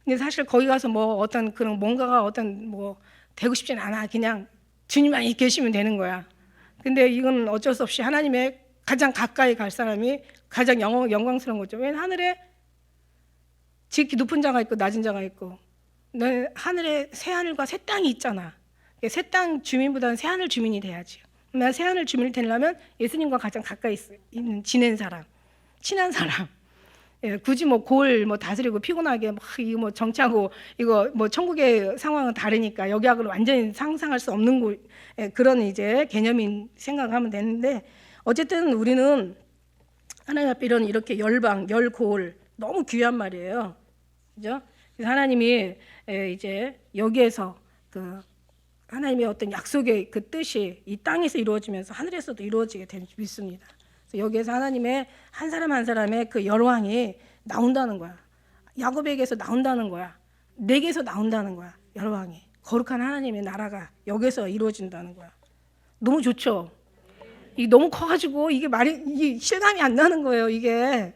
근데 사실 거기 가서 뭐 어떤 그런 뭔가가 어떤 뭐 되고 싶진 않아. 그냥 주님만 계시면 되는 거야. 근데 이건 어쩔 수 없이 하나님의 가장 가까이 갈 사람이 가장 영광스러운 거죠. 왜냐하면 하늘에 지극히 높은 자가 있고 낮은 자가 있고, 하늘에 새 하늘과 새 땅이 있잖아. 새 땅 주민보다는 새 하늘 주민이 돼야지. 나 새 하늘 주민이 되려면 예수님과 가장 가까이 지낸 사람, 친한 사람. 예, 굳이 뭐 고을 뭐 다스리고 피곤하게 막 이거 뭐 정치하고 이거 뭐 천국의 상황은 다르니까 여기하고는 완전히 상상할 수 없는 그런 이제 개념인 생각하면 되는데, 어쨌든 우리는 하나님 앞에 이렇게 열고을 너무 귀한 말이에요, 그죠? 그래서 하나님이 이제 여기에서 그 하나님의 어떤 약속의 그 뜻이 이 땅에서 이루어지면서 하늘에서도 이루어지게 될 줄 믿습니다. 여기에서 하나님의 한 사람 한 사람의 그 열왕이 나온다는 거야. 야곱에게서 나온다는 거야. 내게서 나온다는 거야. 열왕이, 거룩한 하나님의 나라가 여기서 이루어진다는 거야. 너무 좋죠. 이게 너무 커가지고 이게 실감이 안 나는 거예요. 이게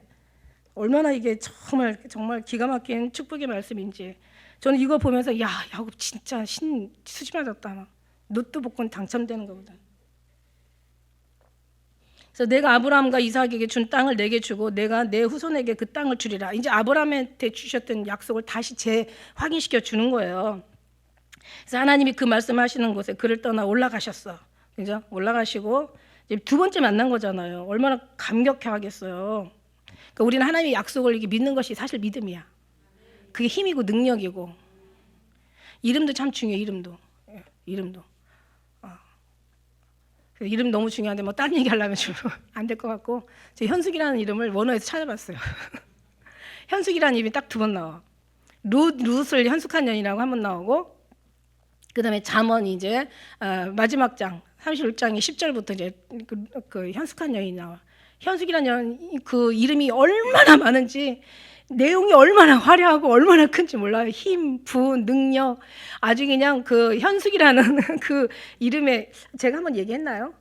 얼마나 이게 정말 기가 막힌 축복의 말씀인지. 저는 이거 보면서 야, 야곱 진짜 수지 맞았다. 막 로또 복권 당첨되는 거보다. 그래서 내가 아브라함과 이삭에게 준 땅을 내게 주고 내가 내 후손에게 그 땅을 주리라. 이제 아브라함한테 주셨던 약속을 다시 재확인시켜 주는 거예요. 그래서 하나님이 그 말씀하시는 곳에 그를 떠나 올라가셨어. 그죠? 올라가시고 이제 두 번째 만난 거잖아요. 얼마나 감격해하겠어요. 그러니까 우리는 하나님의 약속을 이렇게 믿는 것이 사실 믿음이야. 그게 힘이고 능력이고. 이름도 참 중요해. 이름도. 이름 너무 중요한데 뭐 다른 얘기 하려면 좀 안 될 것 같고, 제 현숙이라는 이름을 원어에서 찾아봤어요. 현숙이라는 이름이 딱 2번 나와. 룻을 현숙한 년이라고 한 번 나오고, 그다음에 잠언 이제 마지막 장 31장의 10절부터 이제 그 현숙한 여인이 나와. 현숙이라는 년 그 이름이 얼마나 많은지, 내용이 얼마나 화려하고 얼마나 큰지 몰라요. 힘, 부, 능력, 아주 그냥 그 현숙이라는 그 이름에 제가 한번 얘기했나요?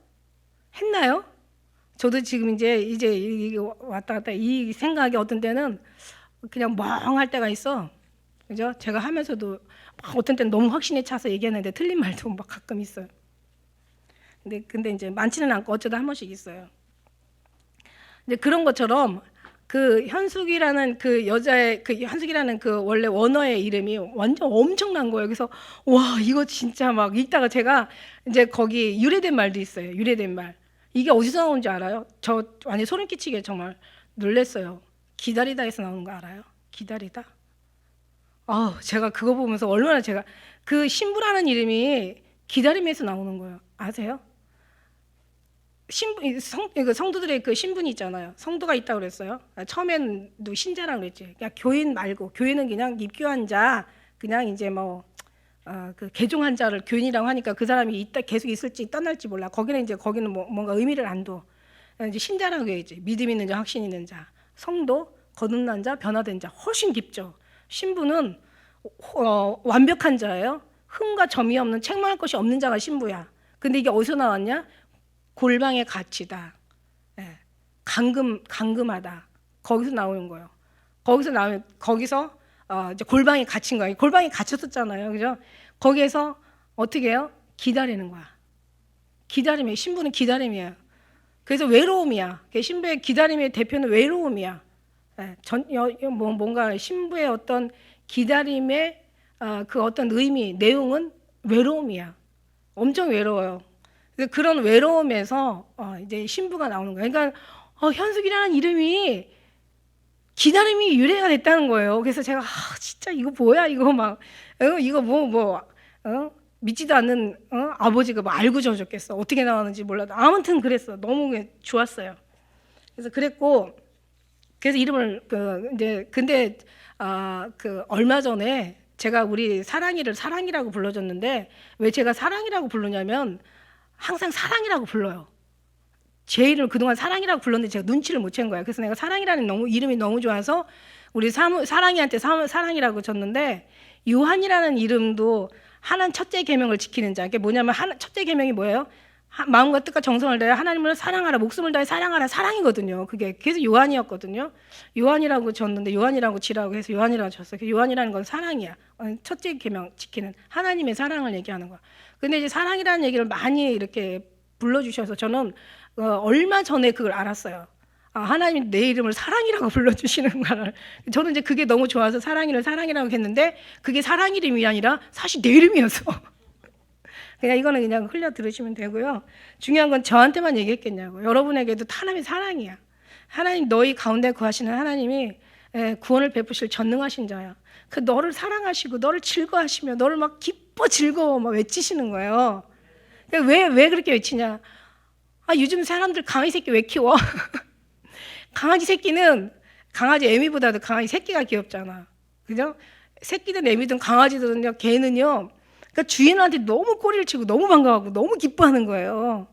했나요? 저도 지금 이제 왔다 갔다 이 생각이 어떤 때는 그냥 멍할 때가 있어, 그죠? 제가 하면서도 막 어떤 때는 너무 확신에 차서 얘기하는데 틀린 말도 막 가끔 있어요. 근데 이제 많지는 않고 어쩌다 한 번씩 있어요. 근데 그런 것처럼 그 현숙이라는 그 여자의 그 현숙이라는 그 원래 원어의 이름이 완전 엄청난 거예요. 그래서 와, 이거 진짜 막 읽다가 제가 이제 거기 유래된 말도 있어요. 유래된 말. 이게 어디서 나온지 알아요? 저 완전 소름 끼치게 정말 놀랐어요. 기다리다에서 나오는 거 알아요? 기다리다. 제가 그거 보면서 얼마나 제가 그 신부라는 이름이 기다림에서 나오는 거예요. 아세요? 성도들의 그 신분이 있잖아요. 성도가 있다고 그랬어요. 처음엔 신자라고 그랬지. 그러니까 교인 말고, 교인은 그냥 입교한 자, 그냥 이제 그 개종한 자를 교인이라고 하니까 그 사람이 계속 있을지 떠날지 몰라. 거기는 뭔가 의미를 안 둬. 이제 신자라고 해야지. 믿음 있는 자, 확신 있는 자. 성도, 거듭난 자, 변화된 자. 훨씬 깊죠. 신부는 완벽한 자예요. 흠과 점이 없는, 책망할 것이 없는 자가 신부야. 근데 이게 어디서 나왔냐? 골방의 가치다. 예. 강금하다. 거기서 나오는 거예요. 거기서 이제 골방에 갇힌 거예요. 골방에 갇혔었잖아요, 그죠? 거기에서 어떻게 해요? 기다리는 거야. 기다림이에요. 신부는 기다림이에요. 그래서 외로움이야. 신부의 기다림의 대표는 외로움이야. 예. 뭔가 신부의 어떤 기다림의 그 어떤 의미, 내용은 외로움이야. 엄청 외로워요. 그런 외로움에서 이제 신부가 나오는 거예요. 그러니까 현숙이라는 이름이 기다림이 유래가 됐다는 거예요. 그래서 제가 진짜 이거 뭐야 이거 막 이거 믿지도 않는 아버지가 뭐 알고 저줬겠어. 어떻게 나왔는지 몰라도 아무튼 그랬어. 너무 좋았어요. 그래서 그랬고 그래서 이름을 이제 근데 그 얼마 전에 제가 우리 사랑이를 사랑이라고 불러줬는데 왜 제가 사랑이라고 부르냐면 항상 사랑이라고 불러요. 제 이름을 그동안 사랑이라고 불렀는데 제가 눈치를 못 챈 거예요. 그래서 내가 사랑이라는 이름이 너무 좋아서 우리 사랑이한테 사랑이라고 줬는데 요한이라는 이름도 하나님 첫째 계명을 지키는 자. 그게 뭐냐면 첫째 계명이 뭐예요? 마음과 뜻과 정성을 다해 하나님을 사랑하라, 목숨을 다해 사랑하라, 사랑이거든요. 그게 그래서 요한이었거든요. 요한이라고 줬는데 요한이라고 지라고 해서 요한이라고 줬어요. 요한이라는 건 사랑이야. 첫째 계명 지키는 하나님의 사랑을 얘기하는 거야. 근데 이제 사랑이라는 얘기를 많이 이렇게 불러주셔서 저는 얼마 전에 그걸 알았어요. 하나님이 내 이름을 사랑이라고 불러주시는 거를. 저는 이제 그게 너무 좋아서 사랑이를 사랑이라고 했는데 그게 사랑 이름이 아니라 사실 내 이름이었어. 그냥 이거는 그냥 흘려 들으시면 되고요. 중요한 건 저한테만 얘기했겠냐고. 여러분에게도 하나님의 사랑이야. 하나님 너희 가운데 거하시는 하나님이 구원을 베푸실 전능하신 자야. 그 너를 사랑하시고 너를 즐거워하시며 너를 막 기뻐 즐거워 막 외치시는 거예요. 왜 그렇게 외치냐? 요즘 사람들 강아지 새끼 왜 키워? 강아지 새끼는 강아지 애미보다도 강아지 새끼가 귀엽잖아. 그죠? 새끼든 애미든 강아지든요, 개는요. 그러니까 주인한테 너무 꼬리를 치고 너무 반가워하고 너무 기뻐하는 거예요.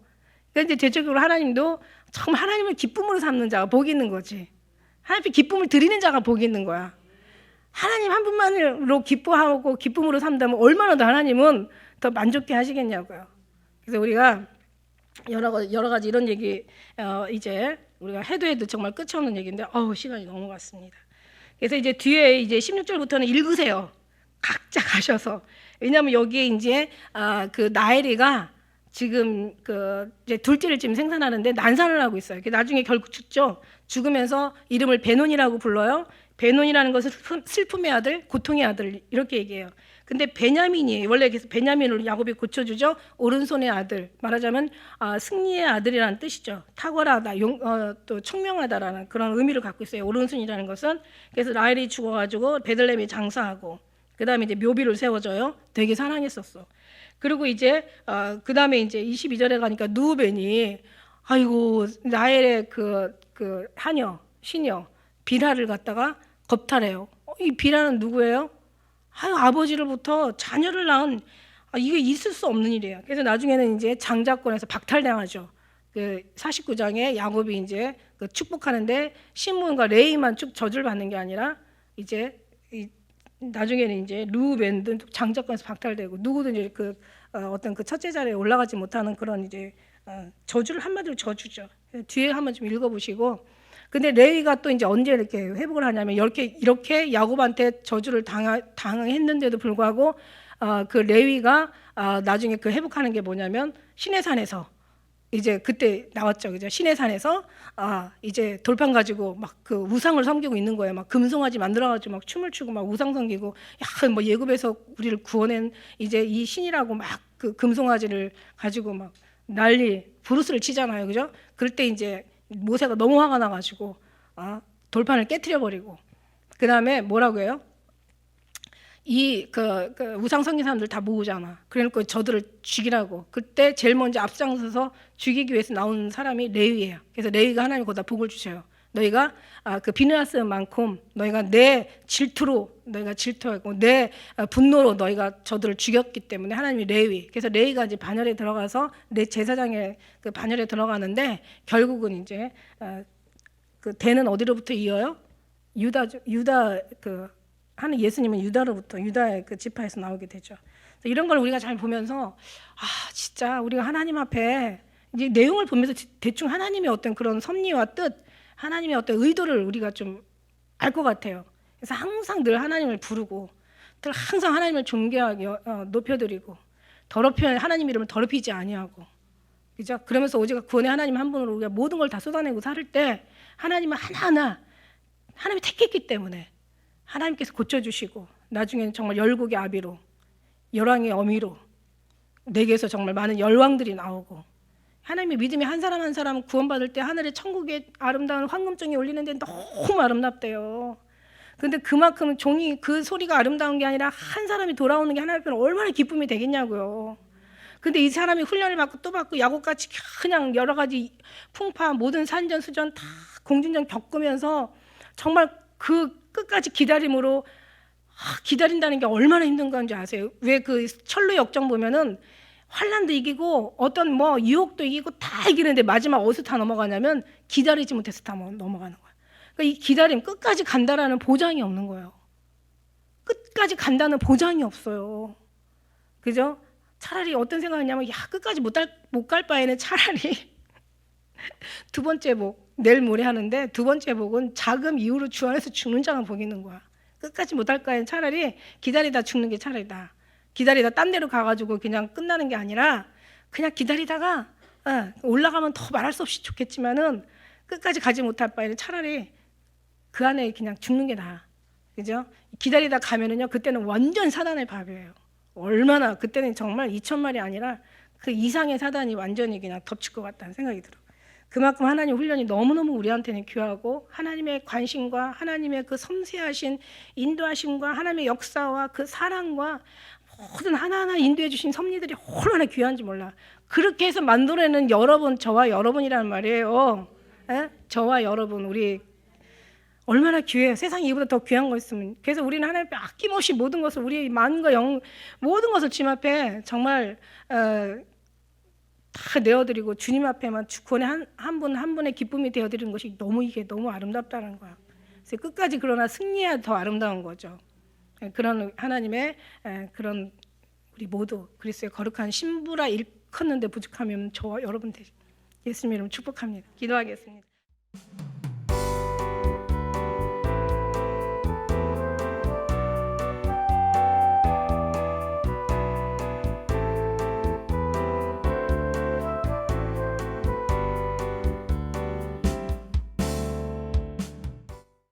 그러니까 이제 대체적으로 하나님도 정말 하나님을 기쁨으로 삼는 자가 복이 있는 거지. 하나님께 기쁨을 드리는 자가 복이 있는 거야. 하나님 한 분만으로 기뻐하고 기쁨으로 산다면 얼마나 더 하나님은 더 만족해 하시겠냐고요. 그래서 우리가 여러 가지 이런 얘기 이제 우리가 해도 정말 끝이 없는 얘기인데 시간이 넘어갔습니다. 그래서 이제 뒤에 이제 16절부터는 읽으세요. 각자 가셔서. 왜냐하면 여기에 이제 그 나엘이가 지금 이제 둘째를 지금 생산하는데 난산을 하고 있어요. 나중에 결국 죽죠. 죽으면서 이름을 베논이라고 불러요. 베논이라는 것은 슬픔의 아들, 고통의 아들 이렇게 얘기해요. 근데 베냐민이 원래 그래서 베냐민을 야곱이 고쳐주죠. 오른손의 아들, 말하자면 승리의 아들이라는 뜻이죠. 탁월하다, 또 총명하다라는 그런 의미를 갖고 있어요. 오른손이라는 것은. 그래서 라헬이 죽어가지고 베들레헴에 장사하고 그 다음에 이제 묘비를 세워줘요. 되게 사랑했었어. 그리고 이제 그 다음에 이제 22절에 가니까 누우벤이 아이고 라헬의 그 하녀 시녀 비라를 갖다가 겁탈해요. 이 비라는 누구예요? 아버지로부터 자녀를 낳은 이게 있을 수 없는 일이에요. 그래서 나중에는 이제 장자권에서 박탈당하죠. 그 49장에 야곱이 이제 축복하는데 시므온과 레이만 저주를 받는 게 아니라 이제 나중에는 이제 루벤도 장자권에서 박탈되고 누구든 이제 어떤 그 첫째 자리에 올라가지 못하는 그런 이제 저주를 한마디로 저주죠. 뒤에 한번 좀 읽어보시고. 근데 레위가 또 이제 언제 이렇게 회복을 하냐면 이렇게 야곱한테 저주를 당했는데도 불구하고 그 레위가 나중에 그 회복하는 게 뭐냐면 시내산에서 이제 그때 나왔죠. 그죠? 시내산에서 이제 돌판 가지고 막 그 우상을 섬기고 있는 거예요. 막 금송아지 만들어가지고 막 춤을 추고 막 우상 섬기고 뭐 예굽에서 우리를 구원한 이제 이 신이라고 막 그 금송아지를 가지고 막 난리 브루스를 치잖아요. 그죠? 그럴 때 이제 모세가 너무 화가 나가지고 돌판을 깨트려 버리고 그 다음에 뭐라고 해요? 그 우상 섬긴 사람들 다 모으잖아. 그래놓고 저들을 죽이라고. 그때 제일 먼저 앞장서서 죽이기 위해서 나온 사람이 레위예요. 그래서 레위가 하나님 거기다 복을 주셔요. 너희가 그 비느하스만큼 너희가 내 질투로 너희가 질투하고 내 분노로 너희가 저들을 죽였기 때문에 하나님이 레위. 그래서 레위가 이제 반열에 들어가서 내 제사장의 그 반열에 들어가는데 결국은 이제 그 대는 어디로부터 이어요? 유다 하는 예수님은 유다의 그 지파에서 나오게 되죠. 이런 걸 우리가 잘 보면서 진짜 우리가 하나님 앞에 이제 내용을 보면서 대충 하나님의 어떤 그런 섭리와 뜻, 하나님의 어떤 의도를 우리가 좀 알 것 같아요. 그래서 항상 늘 하나님을 부르고, 늘 항상 하나님을 존귀하게 높여드리고, 하나님 이름을 더럽히지 아니하고, 그죠? 그러면서 오직 구원의 하나님 한 분으로 우리가 모든 걸 다 쏟아내고 살 때 하나님은 하나하나 하나님이 택했기 때문에 하나님께서 고쳐주시고 나중에는 정말 열국의 아비로 열왕의 어미로 내게서 정말 많은 열왕들이 나오고 하나님의 믿음이 한 사람 한 사람 구원받을 때 하늘의 천국의 아름다운 황금종이 울리는데 너무 아름답대요. 근데 그만큼 종이 그 소리가 아름다운 게 아니라 한 사람이 돌아오는 게 하나님 앞에는 얼마나 기쁨이 되겠냐고요. 근데 이 사람이 훈련을 받고 또 받고 야곱같이 그냥 여러 가지 풍파 모든 산전수전 다 공중전 겪으면서 정말 그 끝까지 기다림으로 기다린다는 게 얼마나 힘든 건지 아세요? 왜 그 철로 역정 보면은 환란도 이기고 어떤 뭐 유혹도 이기고 다 이기는데 마지막 어디서 다 넘어가냐면 기다리지 못해서 다 넘어가는 거야. 그러니까 이 기다림 끝까지 간다라는 보장이 없는 거예요. 끝까지 간다는 보장이 없어요. 그죠? 차라리 어떤 생각이냐면 야 끝까지 못 갈 바에는 차라리 두 번째 복 내일 모레 하는데 두 번째 복은 자금 이후로 주 안에서 죽는 자가 복 있는 거야. 끝까지 못 할 바에는 차라리 기다리다 죽는 게 차라리다. 기다리다 딴 데로 가가지고 그냥 끝나는 게 아니라 그냥 기다리다가 올라가면 더 말할 수 없이 좋겠지만은 끝까지 가지 못할 바에는 차라리 그 안에 그냥 죽는 게 나아. 그죠? 기다리다 가면은요 그때는 완전 사단의 밥이에요. 얼마나 그때는 정말 2,000마리 아니라 그 이상의 사단이 완전히 그냥 덮칠 것 같다는 생각이 들어. 그만큼 하나님 훈련이 너무너무 우리한테는 귀하고 하나님의 관심과 하나님의 그 섬세하신 인도하심과 하나님의 역사와 그 사랑과 모든 하나하나 인도해 주신 섭리들이 얼마나 귀한지 몰라. 그렇게 해서 만들어내는 여러분, 저와 여러분이라는 말이에요. 저와 여러분, 우리 얼마나 귀해요. 세상에 이보다 더 귀한 거 있으면. 그래서 우리는 하나님 앞에 아낌없이 모든 것을 우리의 마음과 영 모든 것을 주님 앞에 정말 다 내어드리고 주님 앞에만 구원의 한 분 한 분의 기쁨이 되어드리는 것이 이게 너무 아름답다는 거야. 그래서 끝까지 그러나 승리해야 더 아름다운 거죠. 그런 하나님의 그런 우리 모두 그리스도의 거룩한 신부라 일컫는데 부족하면 저와 여러분 되시. 예수님 이름 축복합니다. 기도하겠습니다.